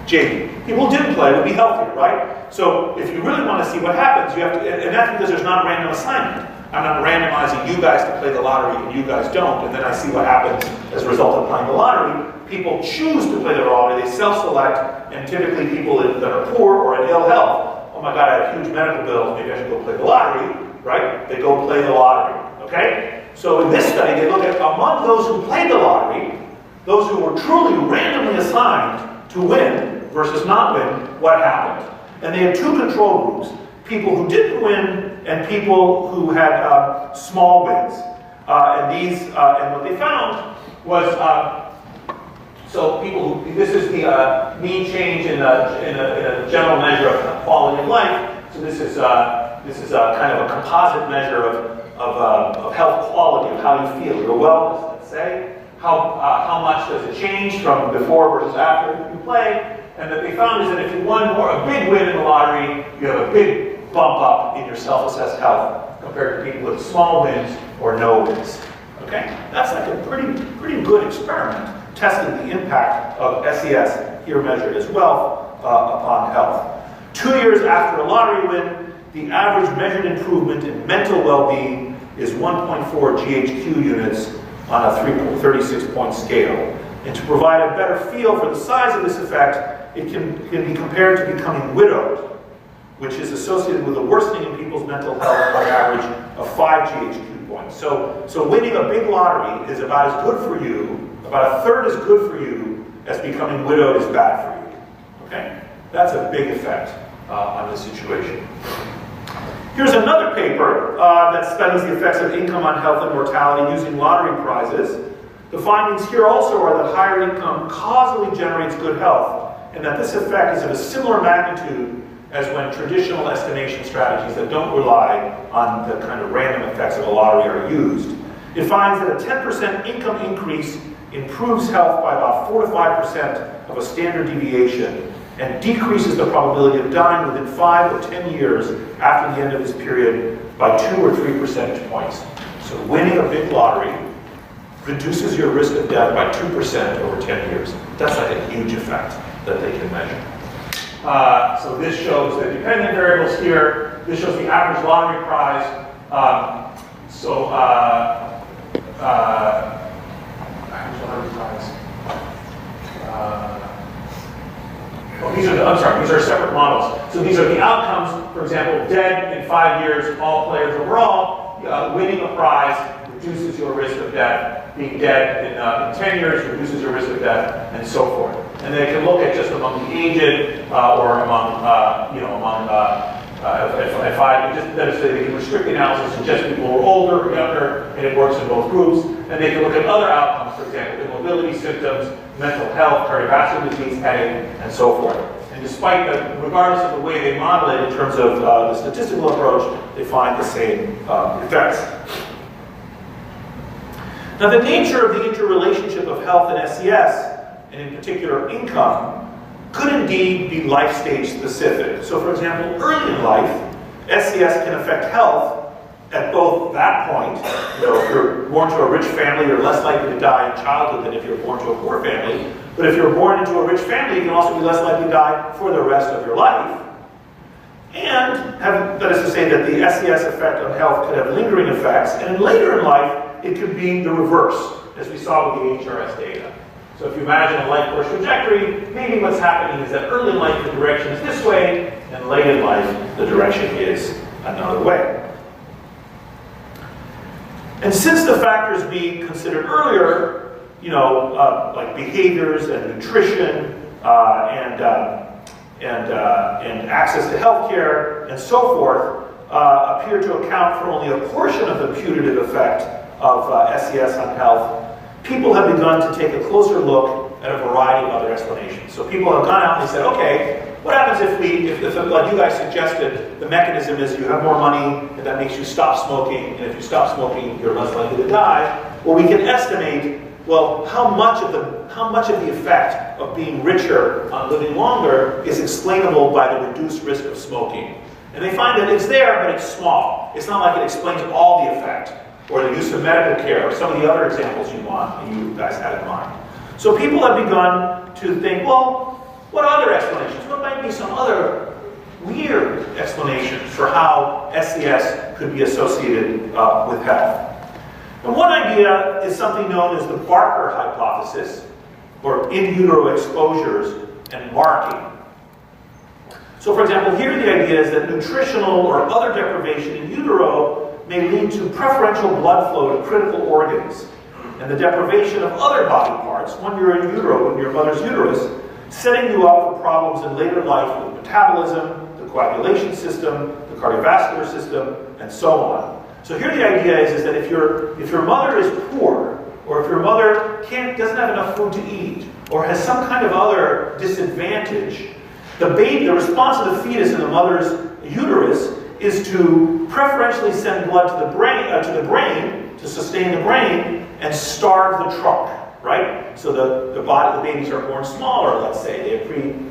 Jamie. People who didn't play would be healthier, right? So if you really want to see what happens, you have to, and that's because there's not a random assignment. I'm not randomizing you guys to play the lottery and you guys don't, and then I see what happens as a result of playing the lottery. People choose to play the lottery, they self-select, and typically people that are poor or in ill health, oh my God, I have huge medical bills, maybe I should go play the lottery, right? They go play the lottery, okay? So in this study, they look at among those who played the lottery, those who were truly randomly assigned to win versus not win, what happened? And they had two control groups, people who didn't win and people who had small wins. And what they found was, so people who, this is the mean change in a general measure of quality of life. So this is kind of a composite measure of health quality, of how you feel, your wellness, let's say. How much does it change from before versus after you play? And what they found is that if you won a big win in the lottery, you have a big bump up in your self-assessed health compared to people with small wins or no wins. Okay, that's like a pretty good experiment testing the impact of SES, here measured as wealth, upon health. 2 years after a lottery win, the average measured improvement in mental well-being is 1.4 GHQ units on a 36-point scale. And to provide a better feel for the size of this effect, it can be compared to becoming widowed, which is associated with a worsening in people's mental health on average of 5 GHQ points. So winning a big lottery is about as good for you, about a third as good for you as becoming widowed is bad for you. Okay? That's a big effect on this situation. Here's another paper that studies the effects of income on health and mortality using lottery prizes. The findings here also are that higher income causally generates good health, and that this effect is of a similar magnitude as when traditional estimation strategies that don't rely on the kind of random effects of a lottery are used. It finds that a 10% income increase improves health by about 4 to 5% of a standard deviation and decreases the probability of dying within 5 or 10 years after the end of this period by 2 or 3 percentage points. So winning a big lottery reduces your risk of death by 2% over 10 years. That's like a huge effect that they can measure. So this shows the dependent variables here. This shows the average lottery prize. Average lottery prize. These are separate models. So these are the outcomes, for example, dead in 5 years, all players overall. Winning a prize reduces your risk of death. Being dead in 10 years reduces your risk of death, and so forth. And they can look at just among the aged or among, they can restrict the analysis to just people who are older or younger, and it works in both groups. And they can look at other outcomes, for example, immobility symptoms, mental health, cardiovascular disease, headache, and so forth. And despite that, regardless of the way they model it in terms of the statistical approach, they find the same effects. Now, the nature of the interrelationship of health and SES, and in particular income, could indeed be life stage specific. So, for example, early in life, SES can affect health at both that point. If you're born to a rich family, you're less likely to die in childhood than if you're born to a poor family. But if you're born into a rich family, you can also be less likely to die for the rest of your life. And that is to say that the SES effect on health could have lingering effects, and later in life, it could be the reverse, as we saw with the HRS data. So if you imagine a life course trajectory, maybe what's happening is that early in life the direction is this way, and late in life the direction is another way. And since the factors being considered earlier, like behaviors and nutrition and access to healthcare and so forth, appear to account for only a portion of the putative effect of SES on health, people have begun to take a closer look at a variety of other explanations. So people have gone out and they said, okay, what happens if like you guys suggested, the mechanism is you have more money and that makes you stop smoking, and if you stop smoking, you're less likely to die? Well, we can estimate, well, how much of the effect of being richer on living longer is explainable by the reduced risk of smoking. And they find that it's there, but it's small. It's not like it explains all the effect, or the use of medical care, or some of the other examples you guys had in mind. So people have begun to think, well, what other explanations? What might be some other weird explanations for how SES could be associated with health? And one idea is something known as the Barker hypothesis, or in utero exposures and marking. So for example, here the idea is that nutritional or other deprivation in utero may lead to preferential blood flow to critical organs, and the deprivation of other body parts when you're in utero, in your mother's uterus, setting you up for problems in later life with metabolism, the coagulation system, the cardiovascular system, and so on. So here the idea is that if your mother is poor, or if your mother doesn't have enough food to eat, or has some kind of other disadvantage, the response of the fetus in the mother's uterus is to preferentially send blood to the brain to sustain the brain and starve the trunk, right? So the babies are born smaller, let's say.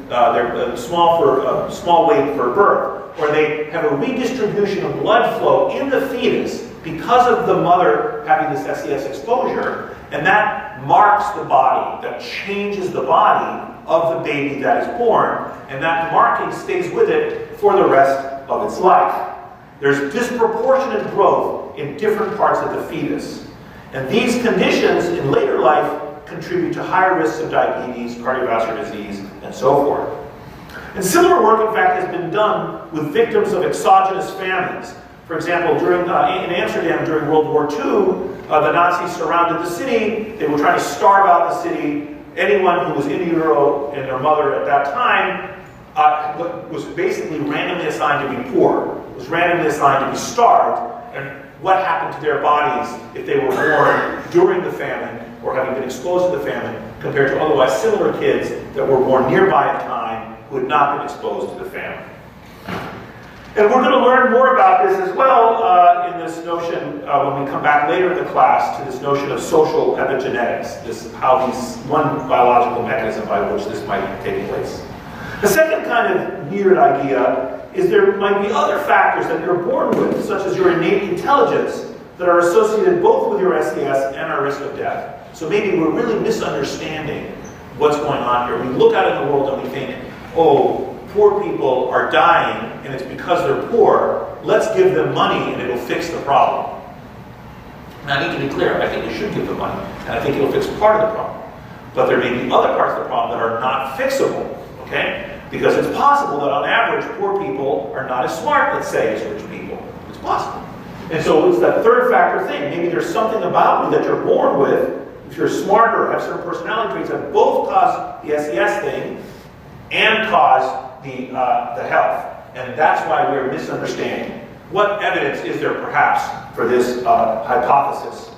They're small weight for birth, or they have a redistribution of blood flow in the fetus because of the mother having this SES exposure, and that marks the body, that changes the body of the baby that is born, and that marking stays with it for the rest of its life. There's disproportionate growth in different parts of the fetus. And these conditions in later life contribute to higher risks of diabetes, cardiovascular disease, and so forth. And similar work, in fact, has been done with victims of exogenous famines. For example, in Amsterdam during World War II, the Nazis surrounded the city. They were trying to starve out the city. Anyone who was in utero and their mother at that time was basically randomly assigned to be poor, was randomly assigned to be starved, and what happened to their bodies if they were born during the famine or having been exposed to the famine compared to otherwise similar kids that were born nearby in time who had not been exposed to the famine. And we're going to learn more about this as well in this notion, when we come back later in the class, to this notion of social epigenetics, one biological mechanism by which this might take place. The second kind of weird idea is there might be other factors that you're born with, such as your innate intelligence, that are associated both with your SES and our risk of death. So maybe we're really misunderstanding what's going on here. We look out in the world and we think, oh, poor people are dying and it's because they're poor. Let's give them money and it'll fix the problem. And I need to be clear, I think we should give them money, and I think it'll fix part of the problem. But there may be other parts of the problem that are not fixable, okay? Because it's possible that on average, poor people are not as smart, let's say, as rich people. It's possible. And so it's that third factor thing. Maybe there's something about you that you're born with, if you're smarter, have certain personality traits that both cause the SES thing and cause the health. And that's why we're misunderstanding. What evidence is there, perhaps, for this hypothesis?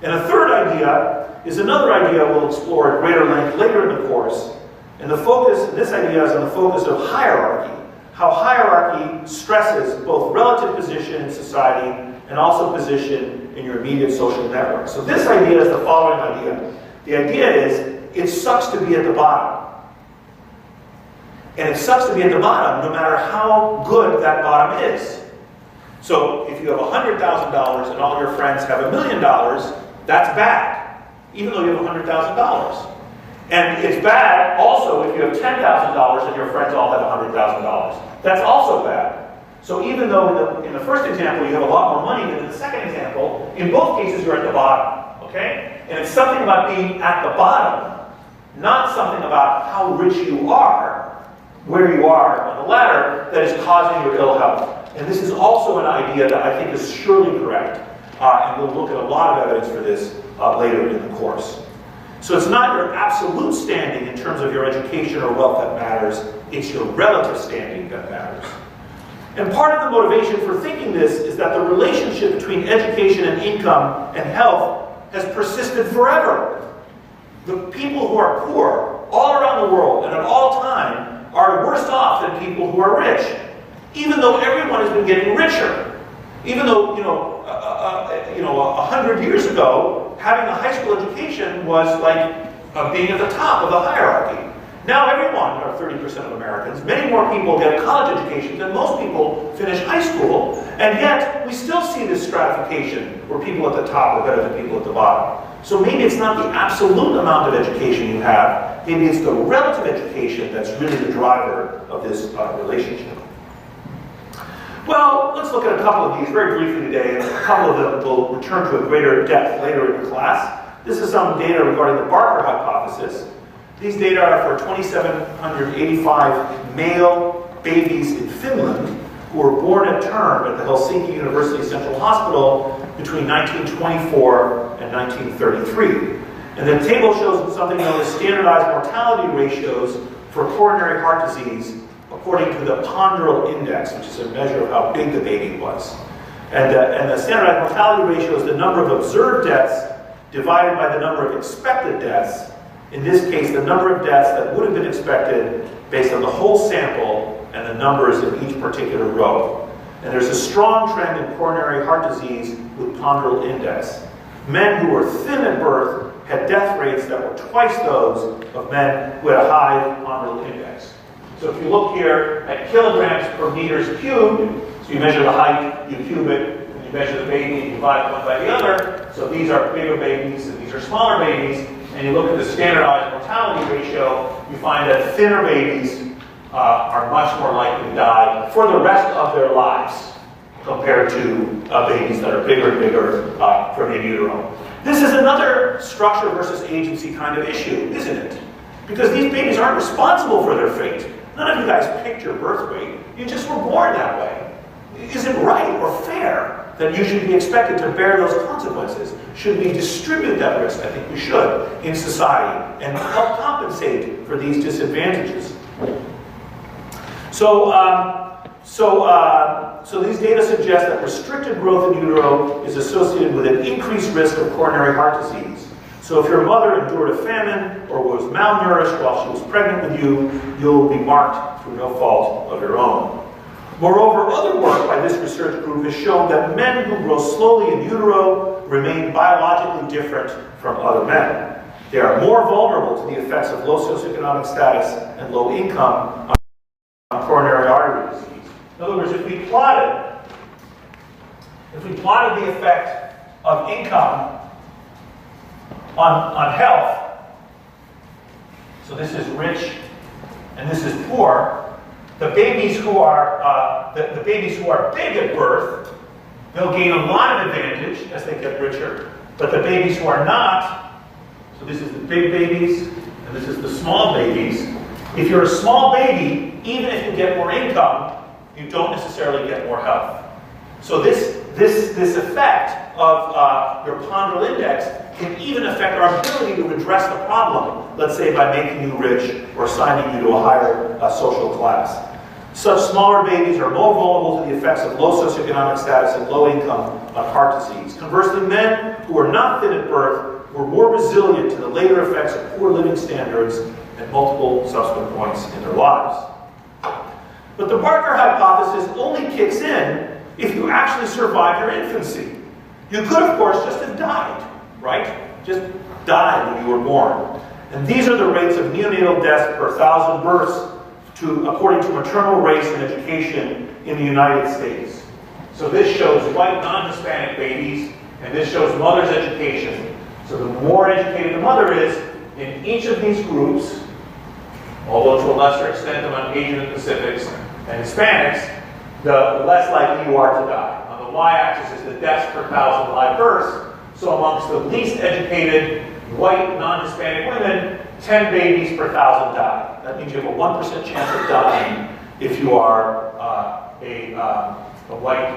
And a third idea is another idea we'll explore at greater length later in the course. And the focus, this idea is on the focus of hierarchy. How hierarchy stresses both relative position in society and also position in your immediate social network. So this idea is the following idea. The idea is, it sucks to be at the bottom. And it sucks to be at the bottom no matter how good that bottom is. So if you have $100,000 and all your friends have $1 million, that's bad, even though you have $100,000. And it's bad also if you have $10,000 and your friends all have $100,000. That's also bad. So even though in the first example you have a lot more money than in the second example, in both cases you're at the bottom, okay? And it's something about being at the bottom, not something about how rich you are, where you are on the ladder, that is causing your ill health. And this is also an idea that I think is surely correct. And we'll look at a lot of evidence for this later in the course. So it's not your absolute standing in terms of your education or wealth that matters, it's your relative standing that matters. And part of the motivation for thinking this is that the relationship between education and income and health has persisted forever. The people who are poor all around the world and at all time are worse off than people who are rich, even though everyone has been getting richer. Even though, 100 years ago, having a high school education was like being at the top of the hierarchy. Now everyone, or 30% of Americans, many more people get college education than most people finish high school, and yet we still see this stratification where people at the top are better than people at the bottom. So maybe it's not the absolute amount of education you have, maybe it's the relative education that's really the driver of this relationship. Well, let's look at a couple of these very briefly today, and a couple of them will return to a greater depth later in the class. This is some data regarding the Barker hypothesis. These data are for 2,785 male babies in Finland who were born at term at the Helsinki University Central Hospital between 1924 and 1933. And the table shows something known as standardized mortality ratios for coronary heart disease according to the ponderal index, which is a measure of how big the baby was. And the standardized mortality ratio is the number of observed deaths divided by the number of expected deaths. In this case, the number of deaths that would have been expected based on the whole sample and the numbers in each particular row. And there's a strong trend in coronary heart disease with ponderal index. Men who were thin at birth had death rates that were twice those of men who had a high ponderal index. So if you look here at kilograms per meters cubed, so you measure the height, you cube it, and you measure the baby, you divide one by the other. So these are bigger babies and these are smaller babies. And you look at the standardized mortality ratio, you find that thinner babies are much more likely to die for the rest of their lives compared to babies that are bigger and bigger from in utero. This is another structure versus agency kind of issue, isn't it? Because these babies aren't responsible for their fate. None of you guys picked your birth weight. You just were born that way. Is it right or fair that you should be expected to bear those consequences? Should we distribute that risk? I think we should in society and help compensate for these disadvantages. So these data suggest that restricted growth in utero is associated with an increased risk of coronary heart disease. So if your mother endured a famine or was malnourished while she was pregnant with you, you'll be marked through no fault of your own. Moreover, other work by this research group has shown that men who grow slowly in utero remain biologically different from other men. They are more vulnerable to the effects of low socioeconomic status and low income on coronary artery disease. In other words, if we plotted the effect of income on health, so this is rich and this is poor, the babies who are the babies who are big at birth, they'll gain a lot of advantage as they get richer. But the babies who are not, so this is the big babies and this is the small babies. If you're a small baby, even if you get more income, you don't necessarily get more health. So this effect of your ponderal index can even affect our ability to address the problem, let's say by making you rich or assigning you to a higher social class. Such smaller babies are more vulnerable to the effects of low socioeconomic status and low income on heart disease. Conversely, men who are not fit at birth were more resilient to the later effects of poor living standards at multiple subsequent points in their lives. But the Barker hypothesis only kicks in if you actually survive your infancy. You could, of course, just have died, right? Just died when you were born. And these are the rates of neonatal deaths per 1,000 births according to maternal race and education in the United States. So this shows white non-Hispanic babies, and this shows mother's education. So the more educated the mother is in each of these groups, although to a lesser extent among Asian and Pacifics and Hispanics, the less likely you are to die. On the y-axis is the deaths per 1,000 live births. So amongst the least educated white non-Hispanic women, 10 babies per 1,000 die. That means you have a 1% chance of dying if you are a white,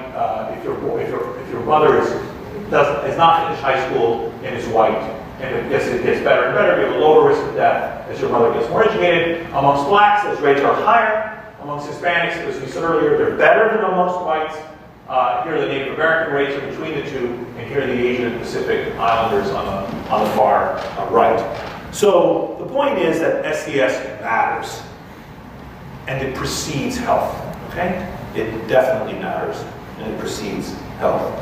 if your mother has not finished high school and is white. And as it gets better and better, you have a lower risk of death as your mother gets more educated. Amongst blacks, those rates are higher. Amongst Hispanics, as we said earlier, they're better than amongst whites. Here are the Native American rates are between the two, and here are the Asian and Pacific Islanders on the far right. So the point is that SES matters, and it precedes health, okay? It definitely matters, and it precedes health.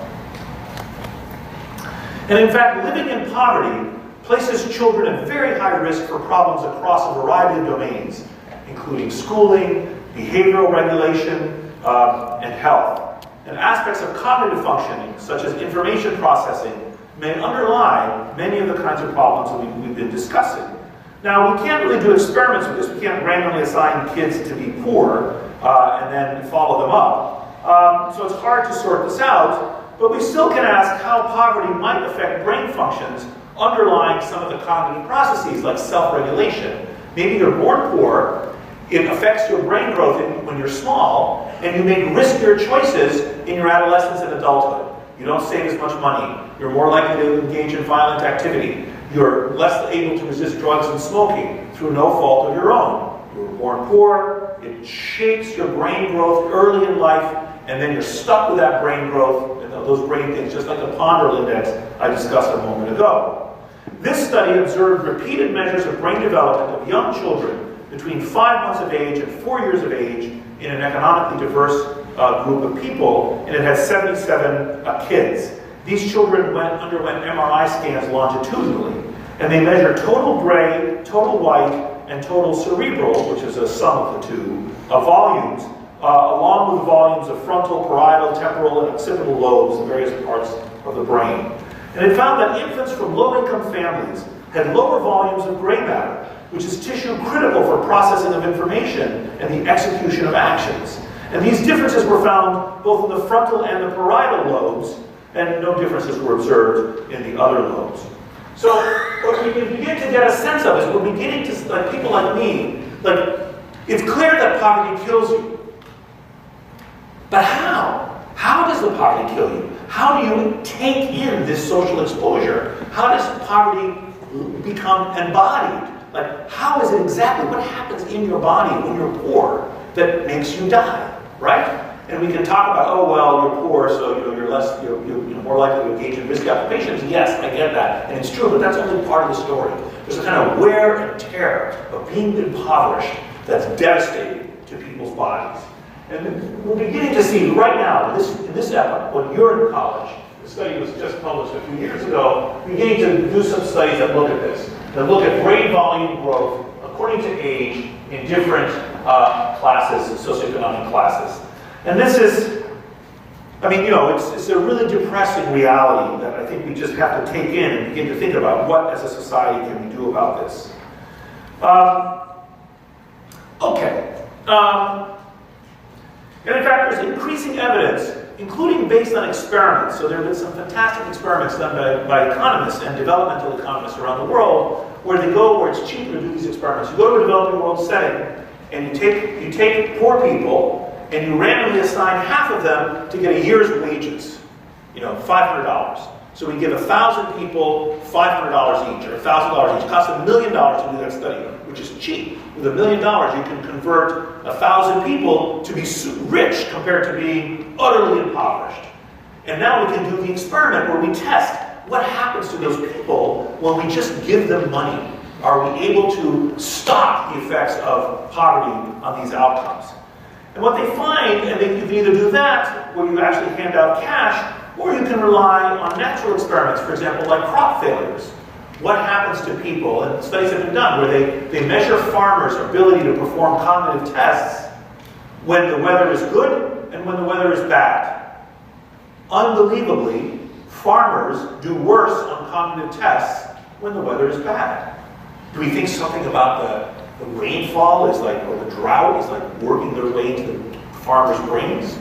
And in fact, living in poverty places children at very high risk for problems across a variety of domains, including schooling, behavioral regulation, and health. And aspects of cognitive functioning, such as information processing, may underlie many of the kinds of problems that we've been discussing. Now, we can't really do experiments with this. We can't randomly assign kids to be poor and then follow them up. So it's hard to sort this out, but we still can ask how poverty might affect brain functions underlying some of the cognitive processes, like self-regulation. Maybe you're born poor, it affects your brain growth when you're small, and you make riskier choices in your adolescence and adulthood. You don't save as much money. You're more likely to engage in violent activity. You're less able to resist drugs and smoking through no fault of your own. You were born poor. It shapes your brain growth early in life, and then you're stuck with that brain growth and those brain things, just like the ponderal index I discussed a moment ago. This study observed repeated measures of brain development of young children between 5 months of age and 4 years of age in an economically diverse group of people, and it had 77 kids. These children underwent MRI scans longitudinally, and they measured total gray, total white, and total cerebral, which is a sum of the two, volumes, along with volumes of frontal, parietal, temporal, and occipital lobes in various parts of the brain. And it found that infants from low-income families had lower volumes of gray matter, which is tissue critical for processing of information and the execution of actions. And these differences were found both in the frontal and the parietal lobes, and no differences were observed in the other lobes. So what we can begin to get a sense of is we're beginning to, like people like me, like it's clear that poverty kills you. But how? How does the poverty kill you? How do you take in this social exposure? How does poverty become embodied? Like, how is it exactly, what happens in your body when you're poor that makes you die, right? And we can talk about, oh, well, you're poor, so you're more likely to engage in risky occupations. Yes, I get that, and it's true, but that's only part of the story. There's a kind of wear and tear of being impoverished that's devastating to people's bodies. And we're beginning to see right now, in this epoch, when you're in college, the study was just published a few years ago, beginning to do some studies that look at this, that look at brain volume growth according to age in different classes, socioeconomic classes. And this is I mean, you know, it's a really depressing reality that I think we just have to take in and begin to think about what, as a society, can we do about this. And in fact, there's increasing evidence, including based on experiments. So there have been some fantastic experiments done by economists and developmental economists around the world, where they go where it's cheaper to do these experiments. You go to a developing world setting, and you take poor people, and you randomly assign half of them to get a year's wages, you know, $500. So we give 1,000 people $500 each, or $1,000 each. It costs $1 million to do that study, which is cheap. With $1 million, you can convert 1,000 people to be rich compared to being utterly impoverished. And now we can do the experiment where we test what happens to those people when we just give them money. Are we able to stop the effects of poverty on these outcomes? And what they find, and you can either do that, where you actually hand out cash, or you can rely on natural experiments, for example, like crop failures. What happens to people, and studies have been done where they measure farmers' ability to perform cognitive tests when the weather is good and when the weather is bad. Unbelievably, farmers do worse on cognitive tests when the weather is bad. Do we think something about the rainfall is like, or the drought is like working their way into the farmers' brains?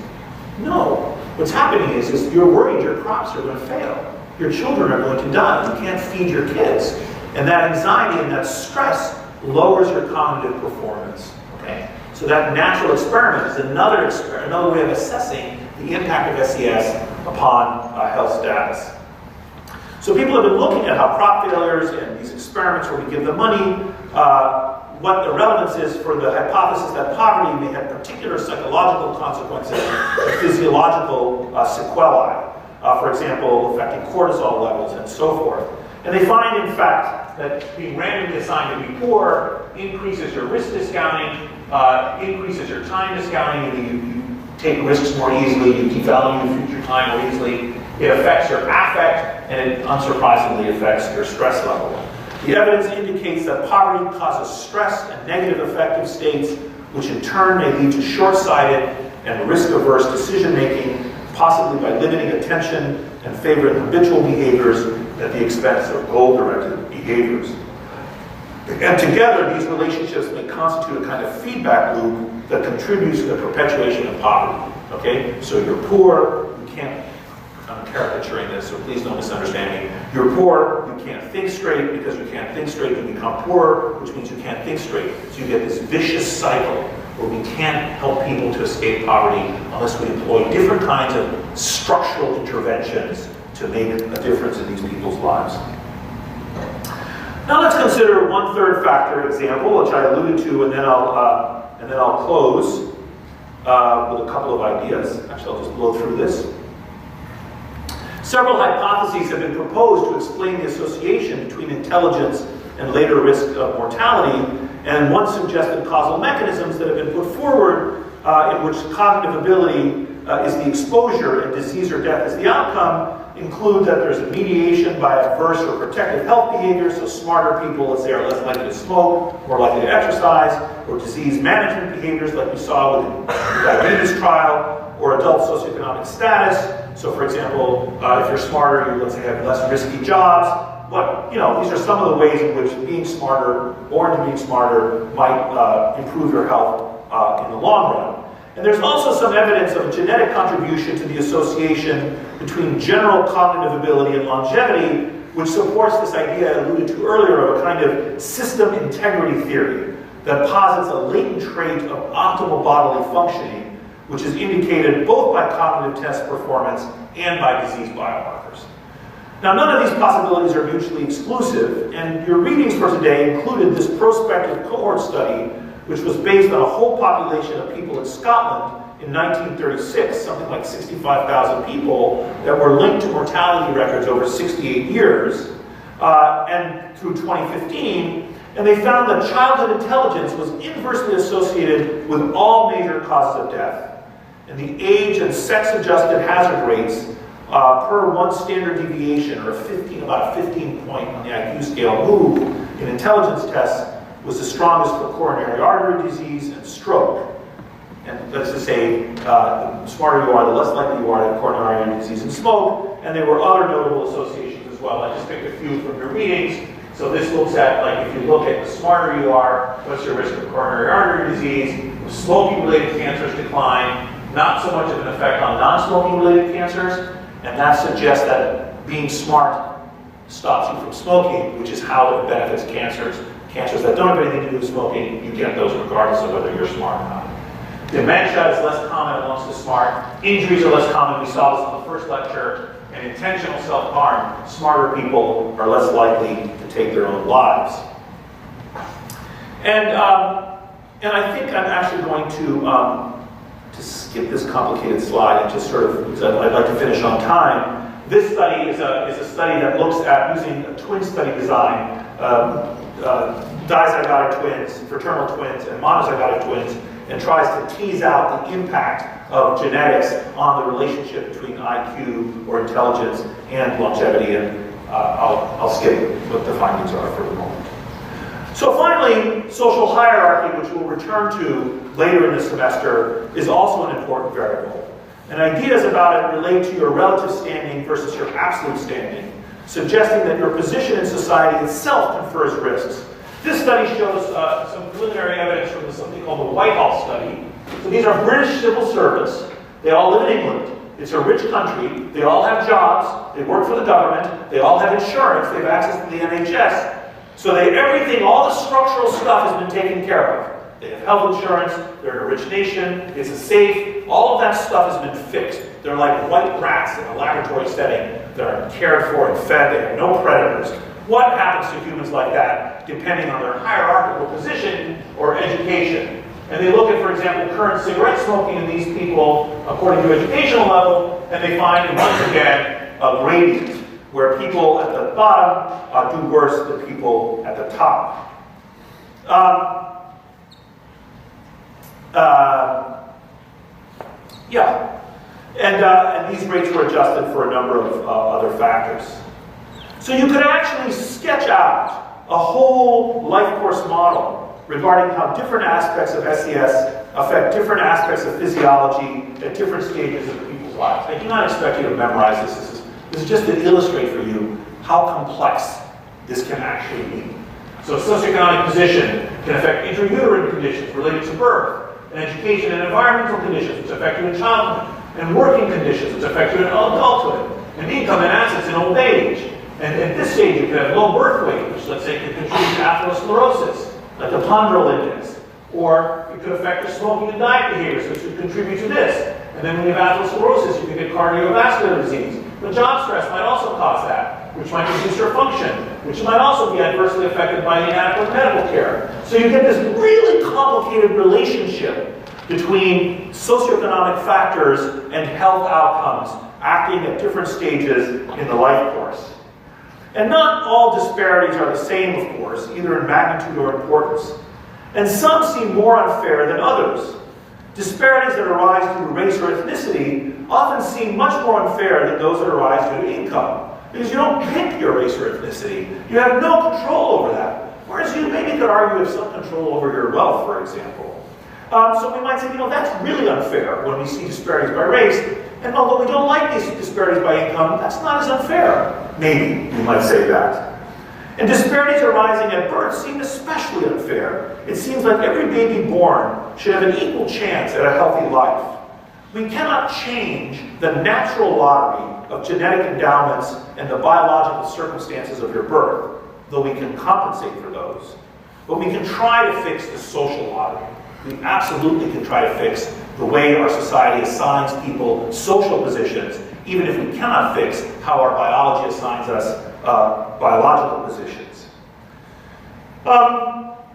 No. What's happening is you're worried your crops are going to fail. Your children are going to die. You can't feed your kids. And that anxiety and that stress lowers your cognitive performance. Okay? So that natural experiment is another way of assessing the impact of SES upon health status. So people have been looking at how crop failures and these experiments where we give them money, what the relevance is for the hypothesis that poverty may have particular psychological consequences and physiological sequelae. For example, affecting cortisol levels and so forth. And they find, in fact, that being randomly assigned to be poor increases your risk discounting, increases your time discounting, you take risks more easily, you keep valuing future time more easily. It affects your affect, and it unsurprisingly affects your stress level. The evidence indicates that poverty causes stress and negative affective states, which in turn may lead to short-sighted and risk-averse decision-making, possibly by limiting attention and favoring habitual behaviors at the expense of goal-directed behaviors. And together, these relationships may constitute a kind of feedback loop that contributes to the perpetuation of poverty. Okay? So you're poor, you can't, I'm caricaturing this, so please don't misunderstand me. You're poor, you can't think straight. Because you can't think straight, you become poorer, which means you can't think straight. So you get this vicious cycle where we can't help people to escape poverty unless we employ different kinds of structural interventions to make a difference in these people's lives. Now let's consider one third factor example, which I alluded to, and then I'll close with a couple of ideas. Actually, I'll just blow through this. Several hypotheses have been proposed to explain the association between intelligence and later risk of mortality, and one suggested causal mechanisms that have been put forward in which cognitive ability is the exposure and disease or death is the outcome include that there's a mediation by adverse or protective health behaviors, so smarter people, let's say, are less likely to smoke, more likely to exercise, or disease management behaviors like we saw with the diabetes trial, or adult socioeconomic status. So for example, if you're smarter, you, let's say, have less risky jobs. But, you know, these are some of the ways in which being smarter, born to being smarter, might improve your health in the long run. And there's also some evidence of a genetic contribution to the association between general cognitive ability and longevity, which supports this idea I alluded to earlier of a kind of system integrity theory that posits a latent trait of optimal bodily functioning, which is indicated both by cognitive test performance and by disease biomarkers. Now, none of these possibilities are mutually exclusive, and your readings for today included this prospective cohort study, which was based on a whole population of people in Scotland in 1936, something like 65,000 people that were linked to mortality records over 68 years, and through 2015, and they found that childhood intelligence was inversely associated with all major causes of death. And the age and sex-adjusted hazard rates per one standard deviation, or about a 15-point on the IQ scale move in intelligence tests, was the strongest for coronary artery disease and stroke. And let's just say the smarter you are, the less likely you are to have coronary artery disease and smoke. And there were other notable associations as well. I just picked a few from your readings. So this looks at, like, if you look at the smarter you are, what's your risk of coronary artery disease? Smoking-related cancers decline, not so much of an effect on non-smoking-related cancers, and that suggests that being smart stops you from smoking, which is how it benefits cancers. Cancers that don't have anything to do with smoking, you get those regardless of whether you're smart or not. Dementia is less common amongst the smart. Injuries are less common. We saw this in the first lecture. And intentional self-harm, smarter people are less likely to take their own lives. And I think I'm actually going to skip this complicated slide and just sort of, because I'd like to finish on time. This study is a study that looks at using a twin study design, dizygotic twins, fraternal twins, and monozygotic twins, and tries to tease out the impact of genetics on the relationship between IQ or intelligence and longevity. And I'll skip what the findings are for the moment. So finally, social hierarchy, which we'll return to later in the semester, is also an important variable. And ideas about it relate to your relative standing versus your absolute standing, suggesting that your position in society itself confers risks. This study shows some preliminary evidence from something called the Whitehall study. So these are British civil servants. They all live in England. It's a rich country. They all have jobs. They work for the government. They all have insurance. They have access to the NHS. So everything, all the structural stuff has been taken care of. They have health insurance. They're in a rich nation. It's a safe. All of that stuff has been fixed. They're like white rats in a laboratory setting. They're cared for and fed. They have no predators. What happens to humans like that, depending on their hierarchical position or education? And they look at, for example, current cigarette smoking in these people according to educational level, and they find, once again, a gradient where people at the bottom do worse than people at the top. And these rates were adjusted for a number of other factors. So you could actually sketch out a whole life course model regarding how different aspects of SES affect different aspects of physiology at different stages of people's lives. I do not expect you to memorize this. This is just to illustrate for you how complex this can actually be. So socioeconomic position can affect intrauterine conditions related to birth, and education and environmental conditions which affect you in childhood, and working conditions which affect you in adulthood, and income and assets in old age. And at this stage, you could have low birth weight, which, let's say, could contribute to atherosclerosis, like the ponderal index. Or it could affect your smoking and diet behaviors, which would contribute to this. And then when you have atherosclerosis, you could get cardiovascular disease. But job stress might also cause that, which might reduce your function, which might also be adversely affected by inadequate medical care. So you get this really complicated relationship between socioeconomic factors and health outcomes acting at different stages in the life course. And not all disparities are the same, of course, either in magnitude or importance. And some seem more unfair than others. Disparities that arise due to race or ethnicity often seem much more unfair than those that arise due to income. Because you don't pick your race or ethnicity. You have no control over that. Whereas you maybe could argue you have some control over your wealth, for example. So we might say, that's really unfair when we see disparities by race. And although we don't like these disparities by income, that's not as unfair. Maybe you might say that. And disparities arising at birth seem especially unfair. It seems like every baby born should have an equal chance at a healthy life. We cannot change the natural lottery of genetic endowments and the biological circumstances of your birth, though we can compensate for those. But we can try to fix the social lottery. We absolutely can try to fix the way our society assigns people social positions, even if we cannot fix how our biology assigns us biological positions.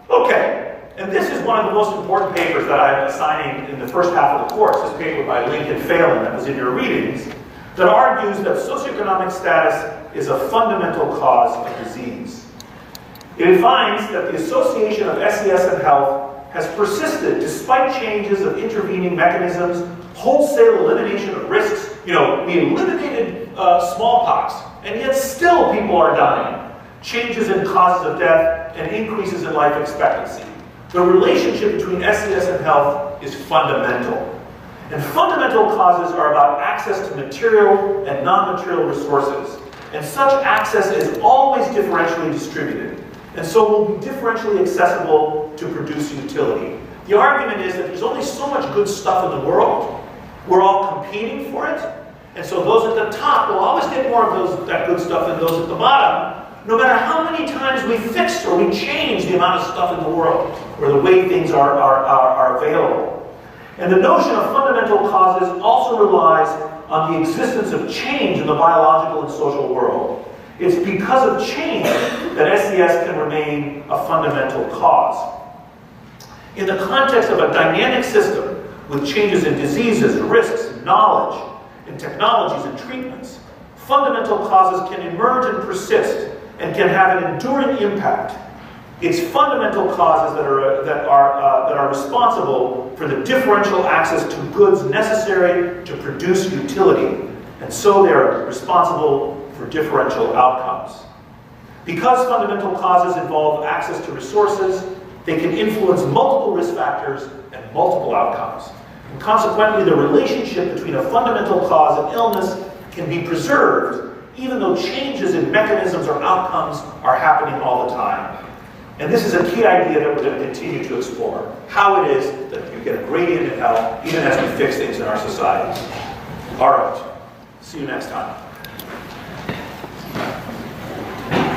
Okay, and this is one of the most important papers that I'm assigning in the first half of the course, this paper by Lincoln Phelan that was in your readings, that argues that socioeconomic status is a fundamental cause of disease. It finds that the association of SES and health has persisted despite changes of intervening mechanisms, wholesale elimination of risks. We eliminated smallpox, and yet still people are dying. Changes in causes of death and increases in life expectancy. The relationship between SES and health is fundamental. And fundamental causes are about access to material and non-material resources. And such access is always differentially distributed, and so will be differentially accessible to produce utility. The argument is that there's only so much good stuff in the world. We're all competing for it, and so those at the top will always get more of that good stuff than those at the bottom, no matter how many times we fix or we change the amount of stuff in the world, or the way things are available. And the notion of fundamental causes also relies on the existence of change in the biological and social world. It's because of change that SES can remain a fundamental cause. In the context of a dynamic system with changes in diseases, risks, knowledge, in technologies and treatments, fundamental causes can emerge and persist and can have an enduring impact. It's fundamental causes that are responsible for the differential access to goods necessary to produce utility, and so they're responsible for differential outcomes. Because fundamental causes involve access to resources, they can influence multiple risk factors and multiple outcomes. And consequently, the relationship between a fundamental cause and illness can be preserved, even though changes in mechanisms or outcomes are happening all the time. And this is a key idea that we're going to continue to explore, how it is that you get a gradient in health even as we fix things in our society. All right, see you next time.